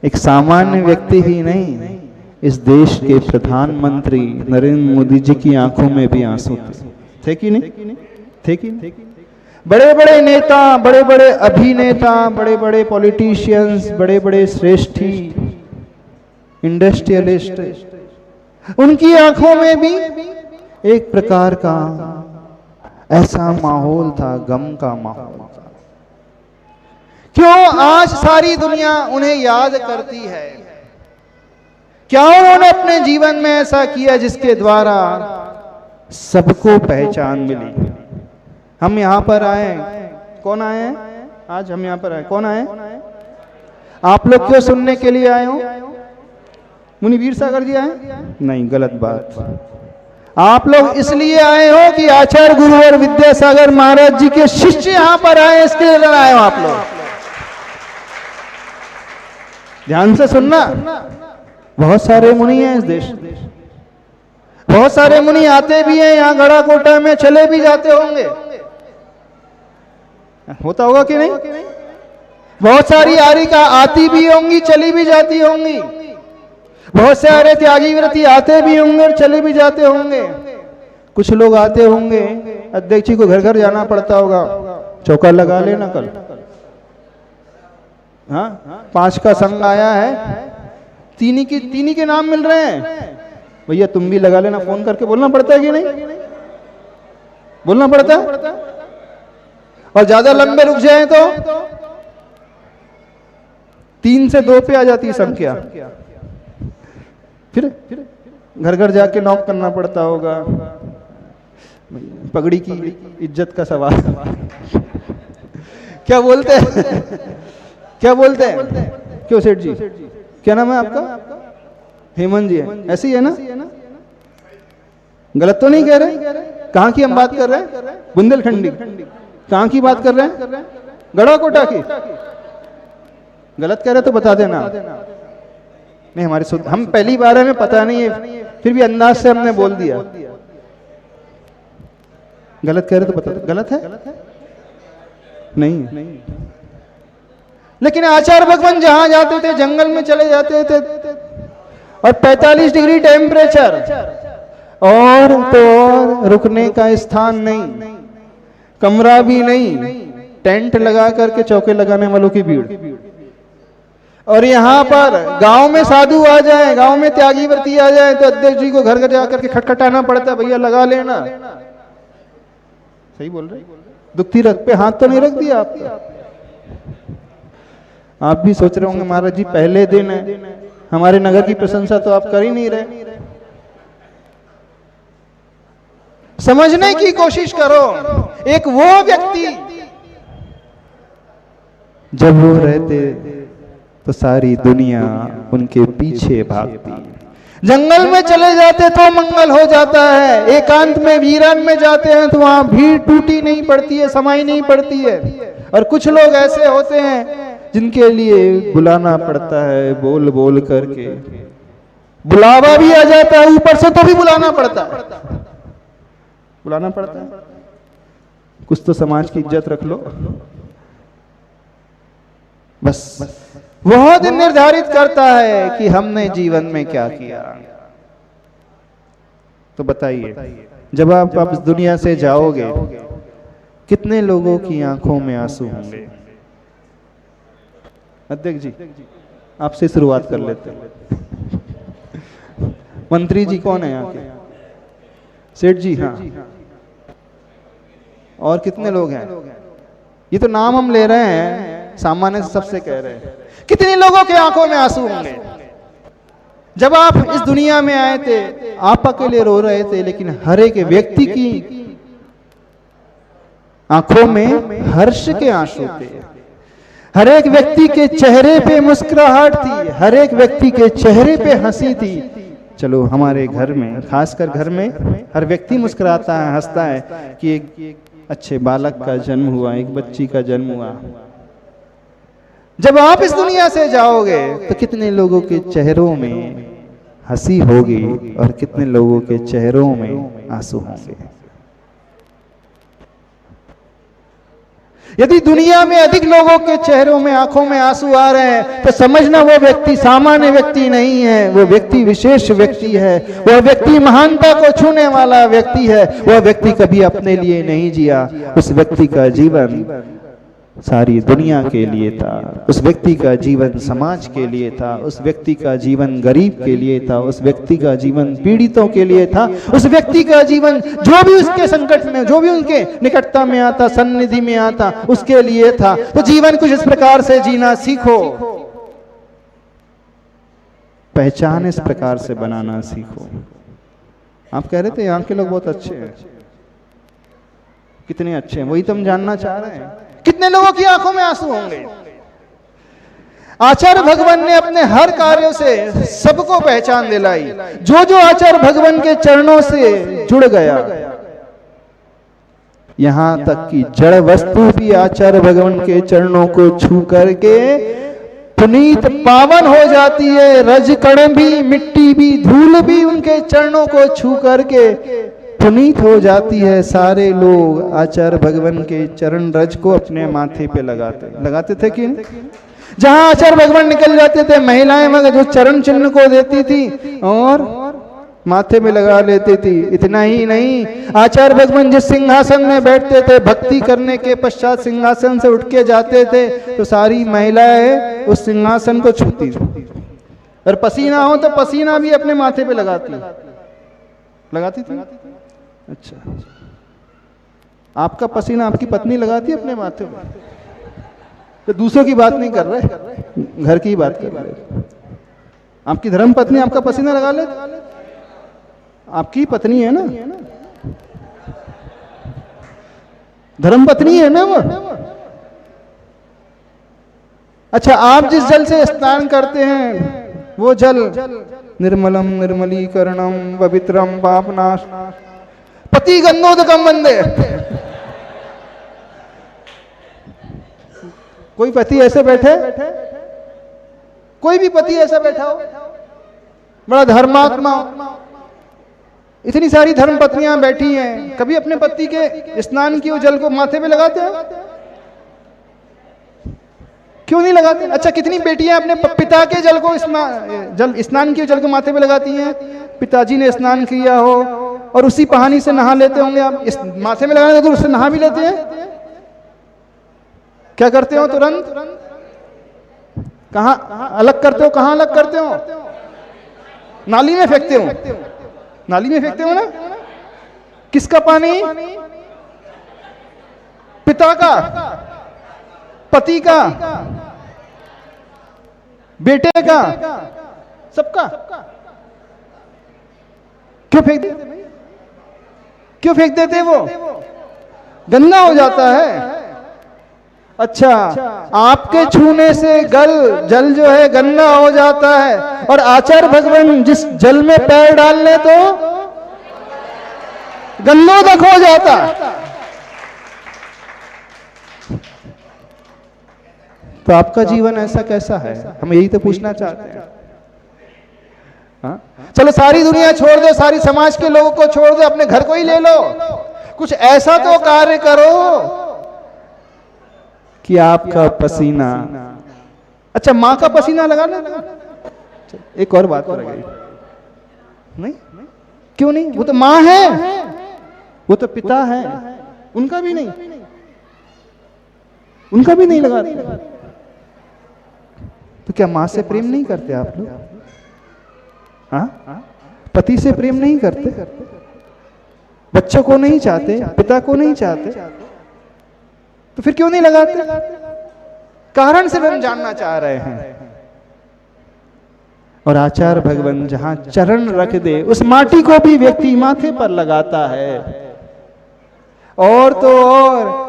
एक सामान्य व्यक्ति ही नहीं, इस देश के प्रधानमंत्री नरेंद्र मोदी जी की आंखों में भी आंसू थे कि नहीं? थे कि नहीं? बड़े बड़े नेता, बड़े बड़े अभिनेता, बड़े बड़े पॉलिटिशियंस, बड़े बड़े श्रेष्ठी, इंडस्ट्रियलिस्ट, उनकी आंखों में भी एक प्रकार का ऐसा माहौल था, गम का माहौल था। क्यों आज सारी दुनिया उन्हें याद करती है? क्या उन्होंने अपने जीवन में ऐसा किया जिसके द्वारा सबको पहचान मिली? हम यहां पर आए, कौन आए हैं? आज हम यहां पर आए, कौन आए? आप लोग क्यों सुनने के लिए आए हो? मुनि वीर सागर जी आए? नहीं, गलत बात। आप लोग इसलिए आए हो कि आचार्य गुरु और विद्यासागर महाराज जी के शिष्य यहां पर आए, इसके लिए आए हो आप लोग। ध्यान से सुनना, बहुत सारे मुनि हैं इस देश में, बहुत सारे मुनि आते भी हैं यहाँ गढ़ा कोटा में, चले भी जाते होंगे, होता होगा कि नहीं? बहुत सारी आरिका आती भी होंगी, चली भी जाती होंगी, बहुत सारे त्यागी व्रती आते भी होंगे और चले भी जाते होंगे। कुछ लोग आते होंगे, अध्यक्ष जी को घर घर जाना पड़ता होगा, चौका लगा लेना कल, हाँ 5 का संग आया है, तीनी के नाम मिल रहे हैं, भैया तुम भी लगा लेना, फोन करके बोलना पड़ता है कि नहीं? बोलना पड़ता है। और ज्यादा लंबे रुक जाए तो 3 से 2 पे आ जाती है संख्या, फिर घर घर जाके नॉक करना पड़ता होगा। पगड़ी की इज्जत का सवाल। क्या बोलते हैं? क्या बोलते हैं? क्यों सेठ जी, क्या नाम है आपका? हेमंत जी है, ऐसे ही है ना? गलत तो नहीं कह रहे? कहाँ की हम बात कर रहे हैं? बुंदेलखंडी। कहाँ की बात कर रहे हैं? गढ़ा कोटा की। गलत कह रहे तो बता देना। नहीं, हमारे हम पहली बार है, हमें पता नहीं है, फिर भी अंदाज से हमने बोल दिया। गलत कह रहे तो बता दो। गलत है? नहीं। लेकिन आचार्य भगवान जहां जाते थे जंगल में चले जाते थे और 45 डिग्री टेम्परेचर, और तो और रुकने का स्थान नहीं, कमरा भी नहीं, टेंट लगा करके चौके लगाने वालों की भीड़। और यहाँ पर गांव में साधु आ जाए, गांव में त्यागी व्रती आ जाए तो अध्यक्ष जी को घर घर जाकर के खटखटाना पड़ता है, भैया लगा लेना। सही बोल रहे? दुखती रथ पे हाथ तो नहीं रख दिया आपका? आप भी सोच रहे होंगे महाराज जी पहले दिन है, हमारे नगर की प्रशंसा तो आप कर ही नहीं रहे। समझने की कोशिश करो, एक वो व्यक्ति जब वो रहते तो सारी दुनिया उनके पीछे भागती, जंगल में चले जाते तो मंगल हो जाता है, एकांत में वीरान में जाते हैं तो वहां भीड़ टूटी नहीं पड़ती है, समाई नहीं पड़ती है। और कुछ लोग ऐसे होते हैं जिनके लिए बुलाना पड़ता है, बोल बोल करके बुलावा भी आ जाता है, ऊपर से तो भी बुलाना पड़ता है, बुलाना पड़ता है। कुछ तो समाज की इज्जत रख लो। बस वह दिन निर्धारित करता है कि हमने जीवन में क्या किया। तो बताइए, जब आप इस दुनिया से जाओगे कितने लोगों की आंखों में आंसू होंगे? अध्यक्ष जी आपसे शुरुआत कर लेते हैं। मंत्री जी कौन है यहाँ के? सेठ जी, हाँ और कितने लोग हैं? ये तो नाम हम ले रहे हैं, सामान्य से सबसे कह रहे हैं। कितने लोगों के आंखों में आंसू होंगे? जब आप इस दुनिया में आए थे, आप अकेले रो रहे थे, लेकिन हर एक व्यक्ति की आंखों में हर्ष के आंसू थे, हर एक व्यक्ति के चेहरे पे मुस्कुराहट थी, हर एक व्यक्ति के चेहरे पे हंसी थी। चलो हमारे घर में, खासकर घर में हर व्यक्ति मुस्कुराता है, हंसता है कि एक अच्छे बालक का जन्म हुआ, एक बच्ची का जन्म हुआ। जब आप इस दुनिया से जाओगे तो कितने लोगों के चेहरों में हंसी होगी और कितने लोगों के चेहरों में आंसू होंगे। यदि दुनिया में अधिक लोगों के चेहरों में, आंखों में आंसू आ रहे हैं तो समझना वो व्यक्ति सामान्य व्यक्ति नहीं है, वो व्यक्ति विशेष व्यक्ति है, वह व्यक्ति महानता को छूने वाला व्यक्ति है। वह व्यक्ति कभी अपने लिए नहीं जिया, उस व्यक्ति का जीवन सारी दुनिया के लिए था, उस व्यक्ति का जीवन समाज के लिए था, उस व्यक्ति का जीवन गरीब के लिए था, उस व्यक्ति का जीवन पीड़ितों के लिए था, उस व्यक्ति का जीवन जो भी उसके संकट में, जो भी उनके निकटता में आता, सन्निधि में आता, उसके लिए था। तो जीवन कुछ इस प्रकार से जीना सीखो, पहचान इस प्रकार से बनाना सीखो। आप कह रहे थे यहाँ के लोग बहुत अच्छे हैं, कितने अच्छे हैं, वही तो हम जानना चाह रहे हैं। कितने लोगों की आंखों में आंसू होंगे? आचार्य भगवान ने अपने हर कार्यों से सबको पहचान दिलाई। जो जो आचार्य भगवान के चरणों से जुड़ गया, यहां तक कि जड़ वस्तु भी आचार्य भगवान के चरणों को छू करके पुनीत पावन हो जाती है। रज कण भी, मिट्टी भी, धूल भी उनके चरणों को छू करके पुनीत हो जाती है। सारे लोग आचार्य भगवान के चरण रज को अपने माथे पे लगाते थे कि जहां आचार्य भगवान निकल जाते थे, महिलाएं मगर जो चरण चिन्ह को देती थी और माथे में लगा लेती थी। इतना ही नहीं, आचार्य भगवान जिस सिंहासन में बैठते थे, भक्ति करने के पश्चात सिंहासन से उठ के जाते थे तो सारी महिलाएं उस सिंहासन को छूती थी। और पसीना हो तो पसीना भी अपने माथे पे लगाती थी। अच्छा, आपका पसीना आपकी पत्नी लगाती है अपने माथे पे? तो दूसरों की बात नहीं कर रहे, घर की बात कर रहे। आपकी धर्म पत्नी आपका पसीना लगा ले? आपकी पत्नी है ना, धर्म पत्नी है ना वो। अच्छा, आप जिस जल से स्नान करते हैं वो जल निर्मलम निर्मलीकरणम पवित्रम पापनाश पति गंधोदकम वंदे। कोई पति ऐसे बैठे, कोई भी पति ऐसा बैठा हो, बड़ा धर्मात्मा, इतनी सारी धर्म पत्नियां बैठी हैं, कभी अपने पति के स्नान किए जल को माथे पे लगाते हैं? क्यों नहीं लगाते? अच्छा, कितनी बेटियां अपने पिता के जल को स्नान किए जल को माथे पे लगाती हैं? पिताजी ने स्नान किया हो और उसी पानी से नहा लेते होंगे, आप इस माथे में लगाने तो उससे नहा भी लेते हैं। क्या करते हो? तुरंत कहां अलग करते हो? कहां अलग करते हो? नाली में फेंकते हो, नाली में फेंकते हो ना। किसका पानी? पिता का, पति का, बेटे का, सबका। क्यों फेंक देते? क्यों फेंक देते? वो गंदा हो जाता है। अच्छा, आपके छूने से जल जो है गंदा हो जाता है, और आचार्य भगवान जिस जल में पैर डाल ले तो गंदोदक हो जाता। तो आपका जीवन ऐसा कैसा है? हम यही तो पूछना चाहते हैं। हाँ? चलो सारी दुनिया छोड़ दो, सारी समाज के लोगों को छोड़ दो, अपने घर को ही ले लो। कुछ ऐसा तो कार्य करो कि आपका पसीना, अच्छा माँ का पसीना लगा ले। एक और बात रह गई, नहीं क्यों नहीं? वो तो माँ है, वो तो पिता है, उनका भी नहीं, उनका भी नहीं लगा। तो क्या माँ से प्रेम नहीं करते आप लोग? हाँ, पति से प्रेम नहीं करते, बच्चों को नहीं चाहते, पिता को नहीं चाहते, तो फिर क्यों नहीं लगाते? कारण सिर्फ हम जानना चाह रहे हैं। और आचार्य भगवान जहां चरण रख दे उस माटी को भी व्यक्ति माथे पर लगाता है। और तो और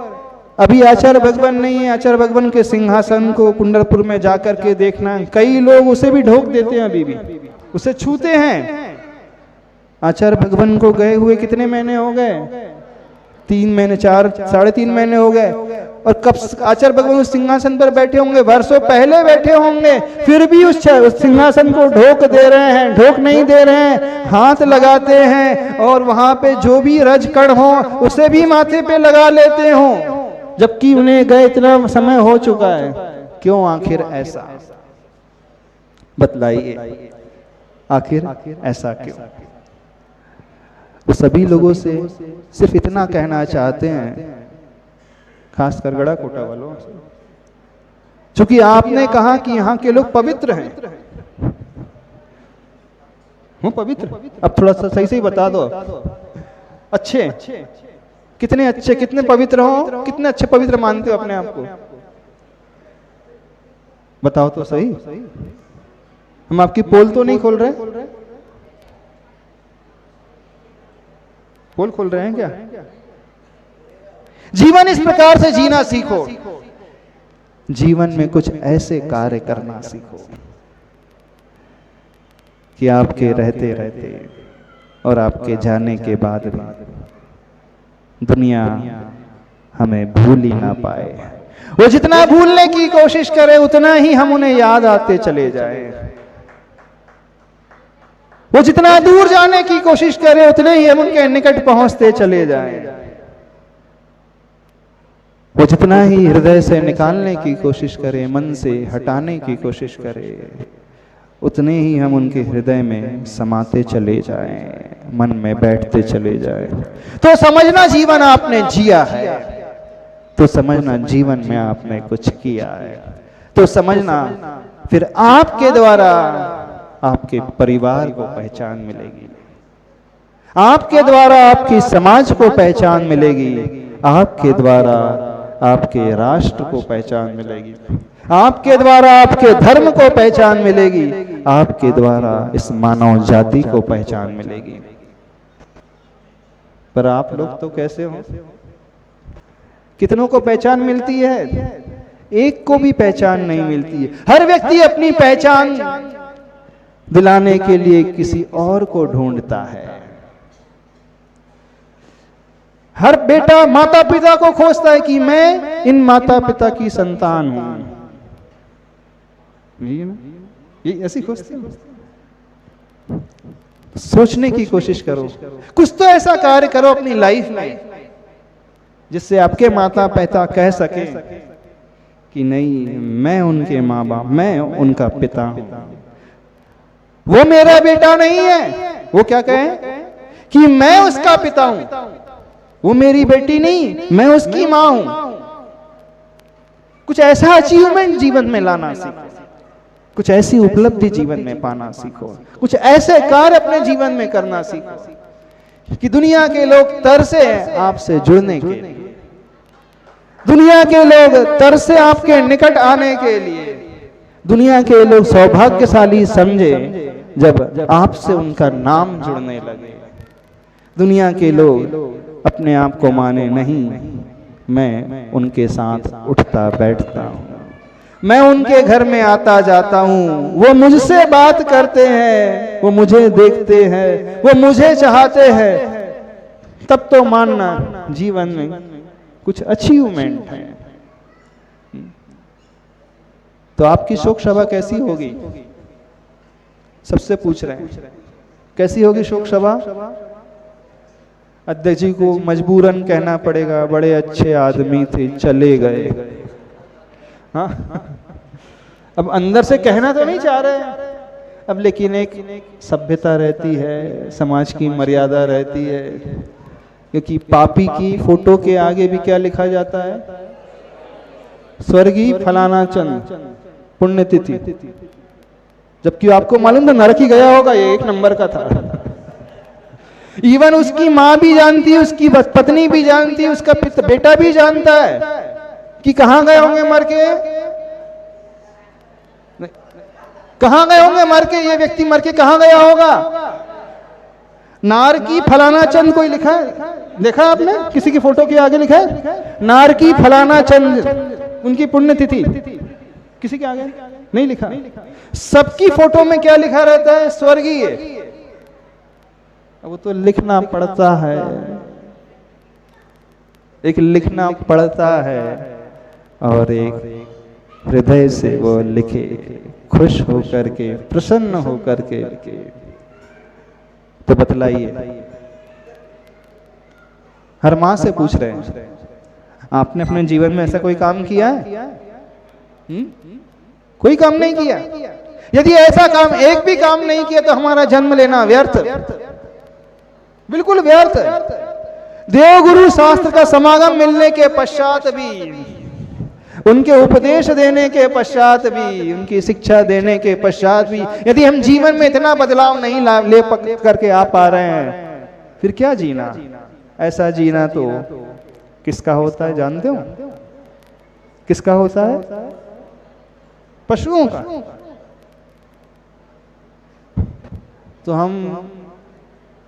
अभी आचार्य भगवान नहीं है, आचार्य भगवान के सिंहासन को कुंडलपुर में जाकर के देखना, कई लोग उसे भी ढोक देते हैं, अभी भी उसे छूते हैं। आचार्य भगवान को गए हुए कितने महीने हो गए? 3 महीने, 4, 3.5 महीने हो गए। और कब आचार्य भगवान उस सिंहासन पर बैठे होंगे? वर्षों पहले बैठे होंगे, फिर भी उस सिंहासन को ढोक दे रहे हैं, ढोक नहीं दे रहे हैं, हाथ लगाते हैं। और वहां पे जो भी रज कण हो उसे भी माथे पे लगा लेते हो, जबकि उन्हें गए इतना समय हो चुका है। क्यों आखिर ऐसा? बतलाइए, आखिर ऐसा क्यों? वो सभी लोगों से सिर्फ इतना कहना चाहते हैं, खासकर गड़ा कोटा वालों, क्योंकि आपने कहा कि यहाँ के लोग पवित्र हैं। हूँ पवित्र? अब थोड़ा सा सही बता दो। अच्छे? कितने अच्छे, कितने पवित्र हो? कितने अच्छे पवित्र मानते हो अपने आप को? बताओ तो सही। हम आपकी पोल तो नहीं खोल रहे? पोल खोल रहे हैं क्या? जीवन इस प्रकार से जीना सीखो। जीवन में कुछ ऐसे कार्य करना सीखो कि आपके रहते रहते और आपके जाने के बाद भी दुनिया हमें भूल ही ना पाए। वो जितना भूलने की कोशिश करे उतना ही हम उन्हें याद आते चले जाएं। वो जितना दूर जाने की कोशिश करे उतने ही हम उनके निकट पहुंचते चले जाएं। वो जितना ही हृदय से निकालने की कोशिश करे, मन से हटाने की कोशिश करे, उतने ही हम उनके हृदय में समाते चले जाएं, मन में बैठते चले जाएं। तो समझना जीवन आपने जिया है, तो समझना जीवन में आपने कुछ किया है, तो समझना फिर आपके द्वारा आपके परिवार को पहचान मिलेगी, आपके द्वारा आपकी समाज को पहचान मिलेगी, आपके द्वारा आपके राष्ट्र को पहचान मिलेगी, आपके द्वारा आपके धर्म को पहचान मिलेगी, आपके द्वारा इस मानव जाति को पहचान मिलेगी। पर आप लोग तो कैसे हो? कितनों को पहचान मिलती है? एक को भी पहचान नहीं मिलती है। हर व्यक्ति अपनी पहचान दिलाने के लिए किसी और को ढूंढता है। हर बेटा माता पिता को खोजता है कि मैं इन माता पिता की संतान हूं। ये ऐसी खोजते हैं। सोचने की कोशिश करो, कुछ तो ऐसा कार्य करो अपनी लाइफ में जिससे आपके माता पिता कह सके कि नहीं, मैं उनके माँ बाप, मैं उनका पिता हूं। वो मेरा बेटा नहीं है, वो क्या कहें कि मैं उसका पिता हूं। वो मेरी बेटी नहीं, मैं उसकी मां हूं। कुछ ऐसा अचीवमेंट जीवन में लाना सीखो, कुछ ऐसी उपलब्धि जीवन में पाना सीखो, कुछ ऐसे कार्य अपने जीवन में करना सीखो कि दुनिया के लोग तरसे आपसे जुड़ने के लिए, दुनिया के लोग तरसे आपके निकट आने के लिए, दुनिया के लोग सौभाग्यशाली समझे जब आपसे उनका नाम जुड़ने लगे। दुनिया के लोग अपने आप को माने नहीं, मैं उनके साथ उठता बैठता हूं, मैं उनके घर में आता जाता हूं, वो मुझसे बात करते हैं, वो मुझे देखते हैं, वो मुझे चाहते हैं, तब तो मानना जीवन में कुछ अचीवमेंट है। तो आपकी शोक सभा कैसी होगी? सबसे पूछ रहे हैं, कैसी होगी शोक सभा? अध्यक्ष जी को मजबूरन कहना पड़ेगा, बड़े अच्छे आदमी थे, चले गए। हाँ, अब अंदर से कहना तो नहीं चाह रहे हैं, अब लेकिन एक सभ्यता रहती है, समाज की मर्यादा रहती है, क्योंकि पापी की फोटो के आगे भी क्या लिखा जाता है? स्वर्गीय फलाना चंद पुण्यतिथि। जबकि आपको मालूम था नरक ही गया होगा, ये 1 नंबर का था। इवन उसकी माँ भी जानती है, उसकी पत्नी भी जानती है, उसका बेटा भी जानता है, कि कहां गए होंगे मर के, कहां गए होंगे मर के, ये व्यक्ति मर के कहां गया होगा? नार की फलाना चंद कोई लिखा है, देखा आपने किसी की फोटो के आगे लिखा है नार की फलाना चंद, उनकी पुण्यतिथि किसी के आगे नहीं लिखा। सबकी फोटो में क्या लिखा रहता है? स्वर्गीय। वो तो लिखना पड़ता है, एक लिखना पड़ता है और एक हृदय से वो लिखे, खुश होकर के, प्रसन्न होकर के। तो बतलाइए, हर मां से पूछ रहे हैं, आपने अपने जीवन में ऐसा कोई काम किया है? कोई काम नहीं किया। यदि ऐसा काम, एक भी काम नहीं किया, तो हमारा जन्म लेना व्यर्थ, बिल्कुल व्यर्थ। देवगुरु शास्त्र का समागम मिलने के पश्चात भी, उनके उपदेश देने के पश्चात भी, उनकी शिक्षा देने के पश्चात भी, यदि हम जीवन में इतना बदलाव नहीं ले करके आ पा रहे हैं, फिर क्या जीना? ऐसा जीना तो किसका होता है जानते हो? किसका होता है? पशुओं का। तो हम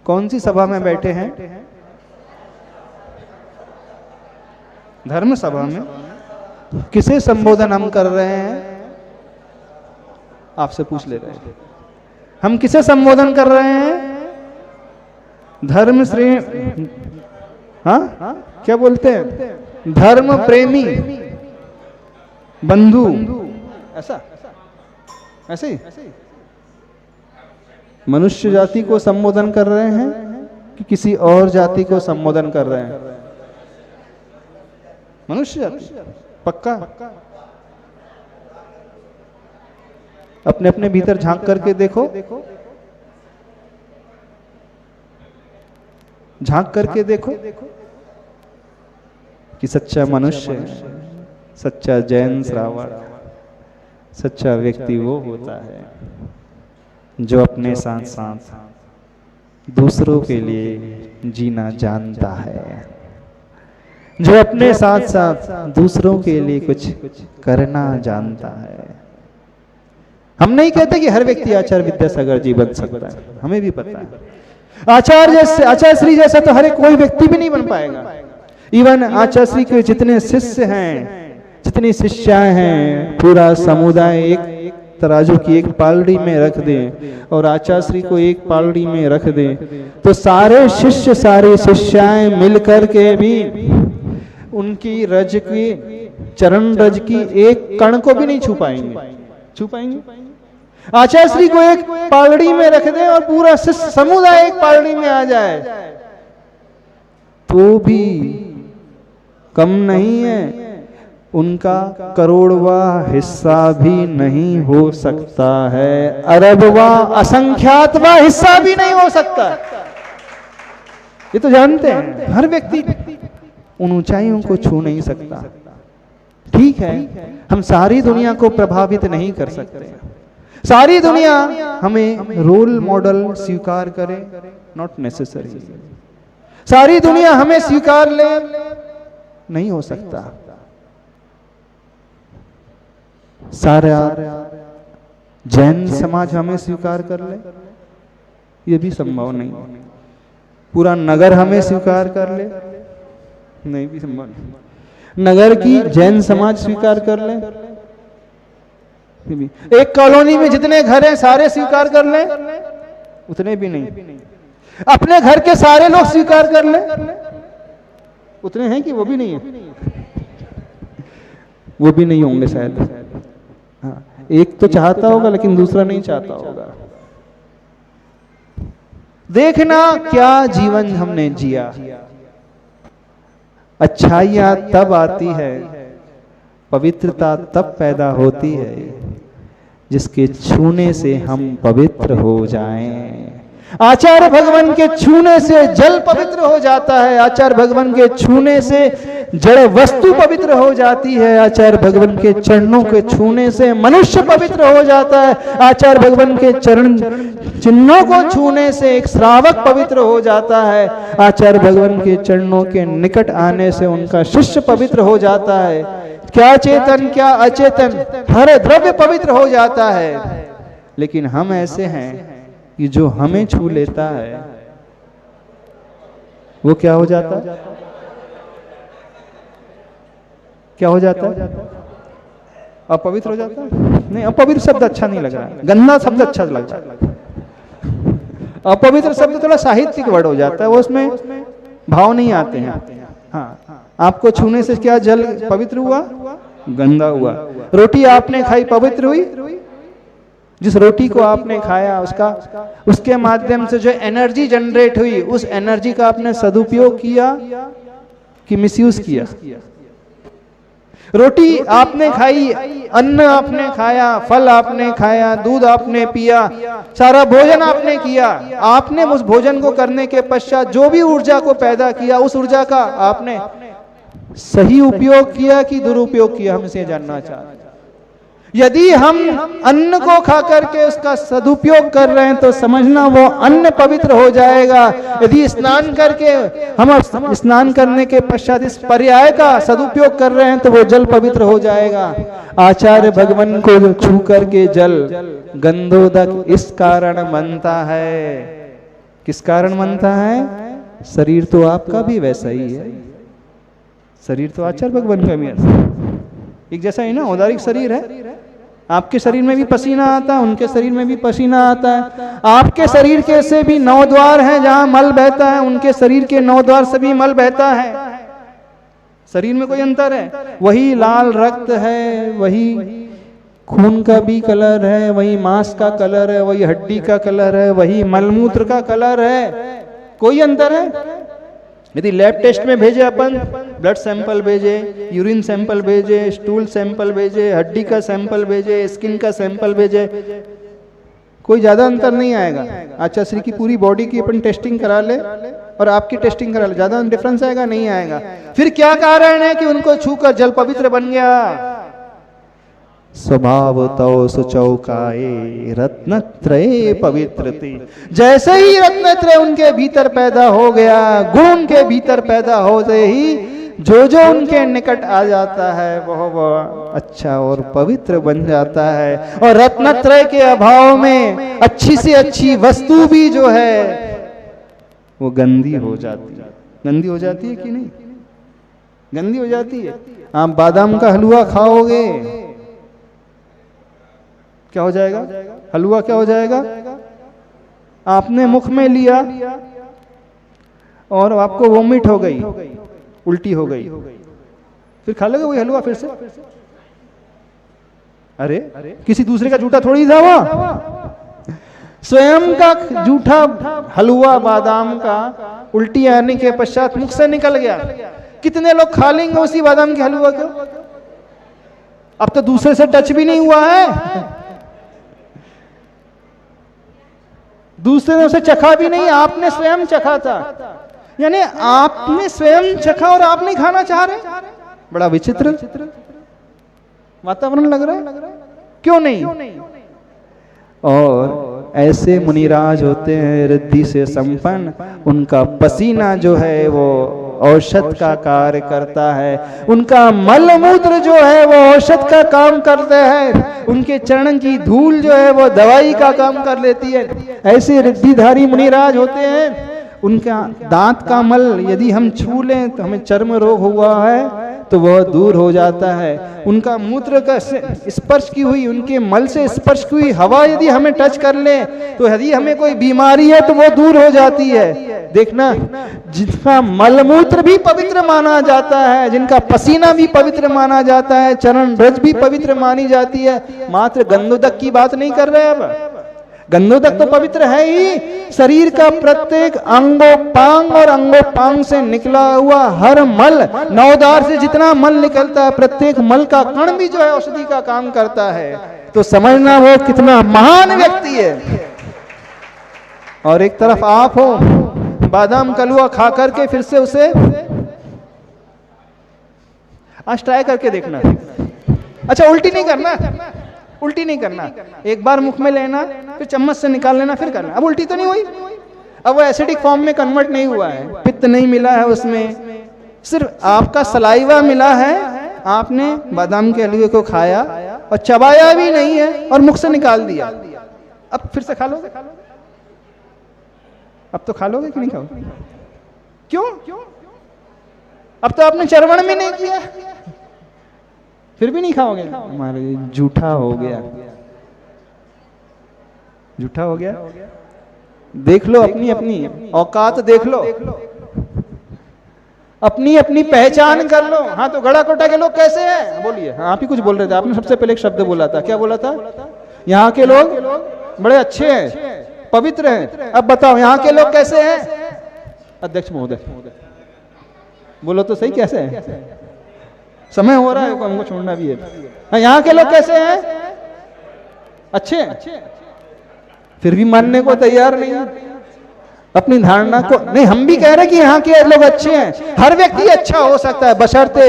कौन सी सभा में बैठे हैं? धर्म सभा में। किसे संबोधन हम कर रहे हैं? आपसे पूछ ले रहे हैं, हम किसे संबोधन कर रहे हैं? धर्म श्री, हाँ क्या बोलते हैं? धर्म प्रेमी बंधु, ऐसा ऐसे ही मनुष्य जाति को संबोधन कर रहे हैं कि किसी और जाति को संबोधन कर रहे हैं? मनुष्य जाति पक्का। अपने अपने भीतर झांक करके देखो, झांक करके देखो कि सच्चा मनुष्य, सच्चा जैन श्रावण, सच्चा व्यक्ति वो होता है जो अपने साथ साथ दूसरों के लिए जीना जानता है, जो अपने साथ साथ दूसरों के लिए कुछ करना जानता है। हम नहीं कहते कि हर व्यक्ति आचार्य विद्यासागर जी बन सकता है, हमें भी पता है आचार्य श्री जैसा तो हर एक कोई व्यक्ति भी नहीं बन पाएगा। इवन आचार्य श्री के जितने शिष्य हैं, जितनी शिष्याएं हैं, पूरा समुदाय एक तराजू की एक पालड़ी में रख दें और आचार्य श्री को एक पालड़ी में रख दें, तो सारे शिष्य, सारी शिष्याएं मिलकर के भी उनकी रज की, चरण रज की एक कण को भी नहीं छू पाएंगे। आचार्य श्री को एक पालड़ी में रख दें और पूरा शिष्य समुदाय एक पालड़ी में आ जाए तो भी कम नहीं है, उनका करोड़वा हिस्सा भी नहीं हो सकता है, अरबवा असंख्यातवा हिस्सा भी नहीं हो सकता। ये तो जानते हैं, हर व्यक्ति उन ऊंचाइयों को छू नहीं सकता। ठीक है, हम सारी दुनिया को प्रभावित नहीं कर सकते, सारी दुनिया हमें रोल मॉडल स्वीकार करे, नॉट नेसेसरी। सारी दुनिया हमें स्वीकार ले, नहीं हो सकता। सारा जैन समाज हमें स्वीकार कर ले, ये भी संभव नहीं। पूरा नगर हमें स्वीकार कर ले, नहीं भी संभव नहीं। नगर की जैन समाज स्वीकार कर ले, एक कॉलोनी में जितने घर हैं सारे स्वीकार कर ले, उतने भी नहीं। अपने घर के सारे लोग स्वीकार कर ले, उतने हैं कि वो भी नहीं है, वो भी नहीं होंगे शायद। हाँ, एक तो चाहता होगा लेकिन दूसरा नहीं चाहता होगा। देखना क्या जीवन हमने जिया। अच्छाइयां तब आती है, पवित्रता तब पैदा होती है जिसके छूने से हम पवित्र हो जाएं। आचार्य भगवान के छूने से जल पवित्र हो जाता है, आचार्य भगवान के छूने से जड़ वस्तु पवित्र हो जाती है, आचार्य भगवान के चरणों के छूने से मनुष्य पवित्र हो जाता है, आचार्य भगवान के चरण चिन्हों को छूने से एक श्रावक पवित्र हो जाता है, आचार्य भगवान के चरणों के निकट आने से उनका शिष्य पवित्र हो जाता है। क्या चेतन क्या अचेतन, हर द्रव्य पवित्र हो जाता है। लेकिन हम ऐसे हैं कि जो हमें छू लेता है वो क्या हो जाता है? क्या हो जाता है? अपवित्र हो जाता है? नहीं, अपवित्र शब्द अच्छा नहीं लग रहा है, गंदा शब्द अच्छा लग रहा है। अपवित्र शब्द थोड़ा साहित्यिक वर्ड हो जाता है, वो उसमें भाव नहीं आते हैं। हाँ, आपको छूने से क्या जल पवित्र हुआ? गंदा हुआ। रोटी आपने खाई, पवित्र हुई? जिस रोटी को आपने खाया उसके माध्यम से जो एनर्जी जनरेट हुई, उस एनर्जी का आपने सदुपयोग किया कि मिसयूज किया? रोटी आपने खाई, अन्न आपने खाया, फल आपने खाया, दूध आपने पिया, सारा भोजन आपने किया। आपने उस भोजन को करने के पश्चात जो भी ऊर्जा को पैदा किया, उस ऊर्जा का आपने सही उपयोग किया कि दुरुपयोग किया? हम इसे जानना चाहते हैं। यदि हम अन्न को खा करके उसका सदुपयोग कर रहे हैं तो समझना वो अन्न पवित्र हो जाएगा। यदि स्नान करके हम स्नान करने के पश्चात इस पर्याय का सदुपयोग कर रहे हैं तो वो जल पवित्र हो जाएगा। आचार्य भगवान को छू करके जल गंधोदक इस कारण बनता है। किस कारण बनता है? शरीर तो आपका भी वैसा ही है, शरीर तो आचार्य भगवान का भी एक जैसा ही ना, औदारिक शरीर है। आपके शरीर में भी पसीना आता है, उनके शरीर में भी पसीना आता है। आपके शरीर के से भी 9 द्वार हैं जहां मल बहता है, उनके शरीर के 9 द्वार से भी मल बहता है। शरीर में कोई अंतर है? वही लाल रक्त है, वही खून का भी कलर है, वही मांस का कलर है, वही हड्डी का कलर है, वही मलमूत्र का कलर है। कोई अंतर है? यदि लैब टेस्ट में भेजे अपन, ब्लड सैंपल भेजे, यूरिन सैंपल भेजे, स्टूल सैंपल भेजे, हड्डी का सैंपल भेजे, स्किन का सैंपल भेजे, कोई ज्यादा अंतर नहीं आएगा। अच्छा, श्री की पूरी बॉडी की अपन टेस्टिंग करा ले और आपकी टेस्टिंग करा ले, ज्यादा डिफरेंस आएगा? नहीं आएगा। फिर क्या कारण है कि उनको छूकर जल पवित्र बन गया? स्वभाव तो सुचौकाए रत्नत्रय पवित्रते। जैसे ही रत्नत्रय उनके भीतर पैदा हो गया, गुण उनके भीतर पैदा होते ही जो जो उनके निकट आ जाता है वह अच्छा और पवित्र बन जाता है। और रत्नत्रय के अभाव में अच्छी से अच्छी वस्तु भी जो है वो गंदी हो जाती है। गंदी हो जाती है कि नहीं? गंदी हो जाती है। आप बादाम का हलवा खाओगे, क्या हो जाएगा? हलवा क्या हो जाएगा? आपने मुख में लिया और आपको वोमिट हो गई, उल्टी हो गई, फिर खा लोगे वही हलवा फिर से? अरे किसी दूसरे का झूठा थोड़ी था वो, स्वयं का झूठा हलवा बादाम का उल्टी आने के पश्चात मुख से निकल गया। कितने लोग खा लेंगे उसी बादाम के हलवा को? अब तो दूसरे से टच भी नहीं हुआ है, दूसरे ने उसे चखा भी नहीं, आपने स्वयं चखा था। यानी आपने स्वयं चखा और आप नहीं खाना चाह रहे। बड़ा विचित्र वातावरण लग रहा है, क्यों नहीं? और ऐसे मुनिराज होते हैं रिद्धि से संपन्न, उनका पसीना जो है वो औषध का कार्य करता है, उनका मल मूत्र जो है वो औषध का काम करते हैं, उनके चरण की धूल जो है वो दवाई का काम कर लेती है। ऐसे रिद्धिधारी मुनिराज होते हैं। उनका दांत का मल यदि हम छू लें तो हमें चर्म रोग हुआ है तो वह दूर हो जाता है। उनका मूत्र का स्पर्श की हुई, उनके मल से स्पर्श की हुई हवा यदि हमें टच कर ले तो यदि हमें कोई बीमारी है तो वो दूर हो जाती है। देखना, जिनका मलमूत्र भी पवित्र माना जाता है, जिनका पसीना भी पवित्र माना जाता है, चरण रज भी पवित्र मानी जाती है, मात्र गंधोदक की बात नहीं कर रहे। अब गंधोदक तो पवित्र है ही। शरीर का प्रत्येक अंगोपांग और अंगोपांग से निकला हुआ हर मल, नौदार से जितना मल निकलता है, प्रत्येक मल का कण भी जो है औषधि का काम करता है। तो समझना वो कितना महान व्यक्ति है। और एक तरफ आप हो, बादाम कलुआ खा करके फिर से उसे आज ट्राई करके देखना। अच्छा, उल्टी नहीं करना, उल्टी नहीं करना, एक बार मुख में लेना, फिर चम्मच से निकाल लेना, फिर करना। अब उल्टी तो नहीं हुई, अब वो एसिडिक फॉर्म में कन्वर्ट नहीं हुआ है, पित्त नहीं मिला है उसमें, सिर्फ आपका सलाइवा मिला है, आपने बादाम के हलवे को खाया और चबाया भी नहीं है और मुख से निकाल दिया, अब फिर से खा लोगे? अब तो खा लोगे कि नहीं खाओगे? क्यों? अब तो आपने चरवण भी नहीं किया, फिर भी नहीं खाओगे? हमारे झूठा हो गया, झूठा हो गया। देख लो अपनी अपनी औकात, देख लो अपनी अपनी पहचान कर लो। हाँ, तो गड़ा कोटा के लोग कैसे हैं? बोलिए। हाँ, आप ही कुछ बोल रहे थे, आपने सबसे पहले एक शब्द बोला था, क्या बोला था? यहाँ के लोग बड़े अच्छे हैं, पवित्र हैं। अब बताओ यहाँ के लोग कैसे हैं? अध्यक्ष महोदय बोलो तो सही, कैसे हैं? समय हो रहा है, हमको छोड़ना भी है। हाँ, यहाँ के लोग कैसे हैं? अच्छे हैं, फिर भी मानने को तैयार नहीं है अपनी धारणा को। नहीं, हम भी कह रहे हैं कि यहाँ के लोग अच्छे हैं। हर व्यक्ति अच्छा हो सकता है बशर्ते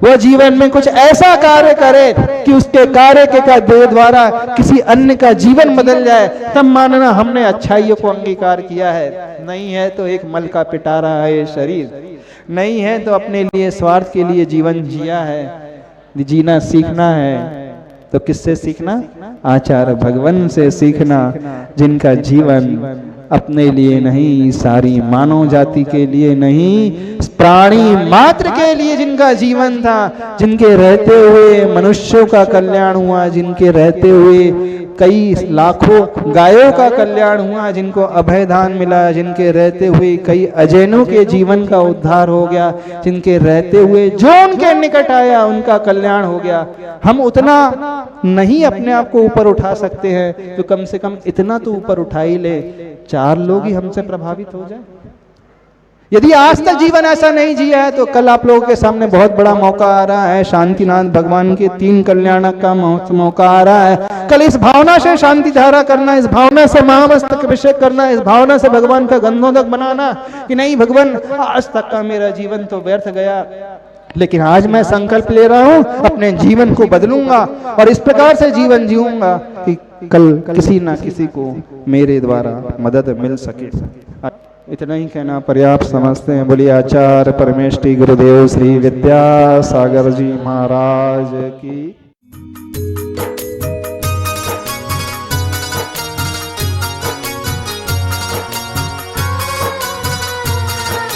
वह जीवन में कुछ ऐसा कार्य करे कि उसके कार्य के द्वारा किसी अन्य का जीवन बदल जाए, तब मानना हमने अच्छाइयों को अंगीकार किया है। नहीं है तो एक मल का पिटारा है ये शरीर, नहीं है तो अपने लिए स्वार्थ के लिए जीवन जिया है। जीना सीखना है तो किससे सीखना? आचार्य भगवान से सीखना, जिनका जीवन अपने लिए नहीं, सारी मानव जाति के लिए नहीं, प्राणी मात्र के लिए जिनका जीवन था, जिनके रहते हुए मनुष्यों का कल्याण हुआ, जिनके रहते हुए कई लाखों गायों का कल्याण हुआ, जिनको अभयदान मिला, जिनके रहते हुए कई अजैनों के जीवन का उद्धार हो गया, जिनके रहते हुए जो उनके निकट आया उनका कल्याण हो गया। हम उतना नहीं अपने आप को ऊपर उठा सकते हैं, तो कम से कम इतना तो ऊपर उठा ही ले, 4 लोग ही हमसे प्रभावित हो जाए। यदि आज तक जीवन ऐसा नहीं जिया है तो कल आप लोगों के सामने बहुत बड़ा मौका आ रहा है। शांतिनाथ भगवान के 3 कल्याणक का मौका आ रहा है। कल इस भावना से शांति धारा करना, इस भावना से महामस्तक अभिषेक करना, इस भावना से भगवान का गंधोदक बनाना कि नहीं भगवान, आज तक का मेरा जीवन तो व्यर्थ गया, लेकिन आज मैं संकल्प ले रहा हूं अपने जीवन को बदलूंगा और इस प्रकार से जीवन जीऊंगा कि कल किसी ना किसी को मेरे द्वारा मदद मिल सके। इतना ही कहना पर्याप्त समझते हैं। बोलिए आचार्य परमेष्टि गुरुदेव श्री विद्यासागर जी महाराज की।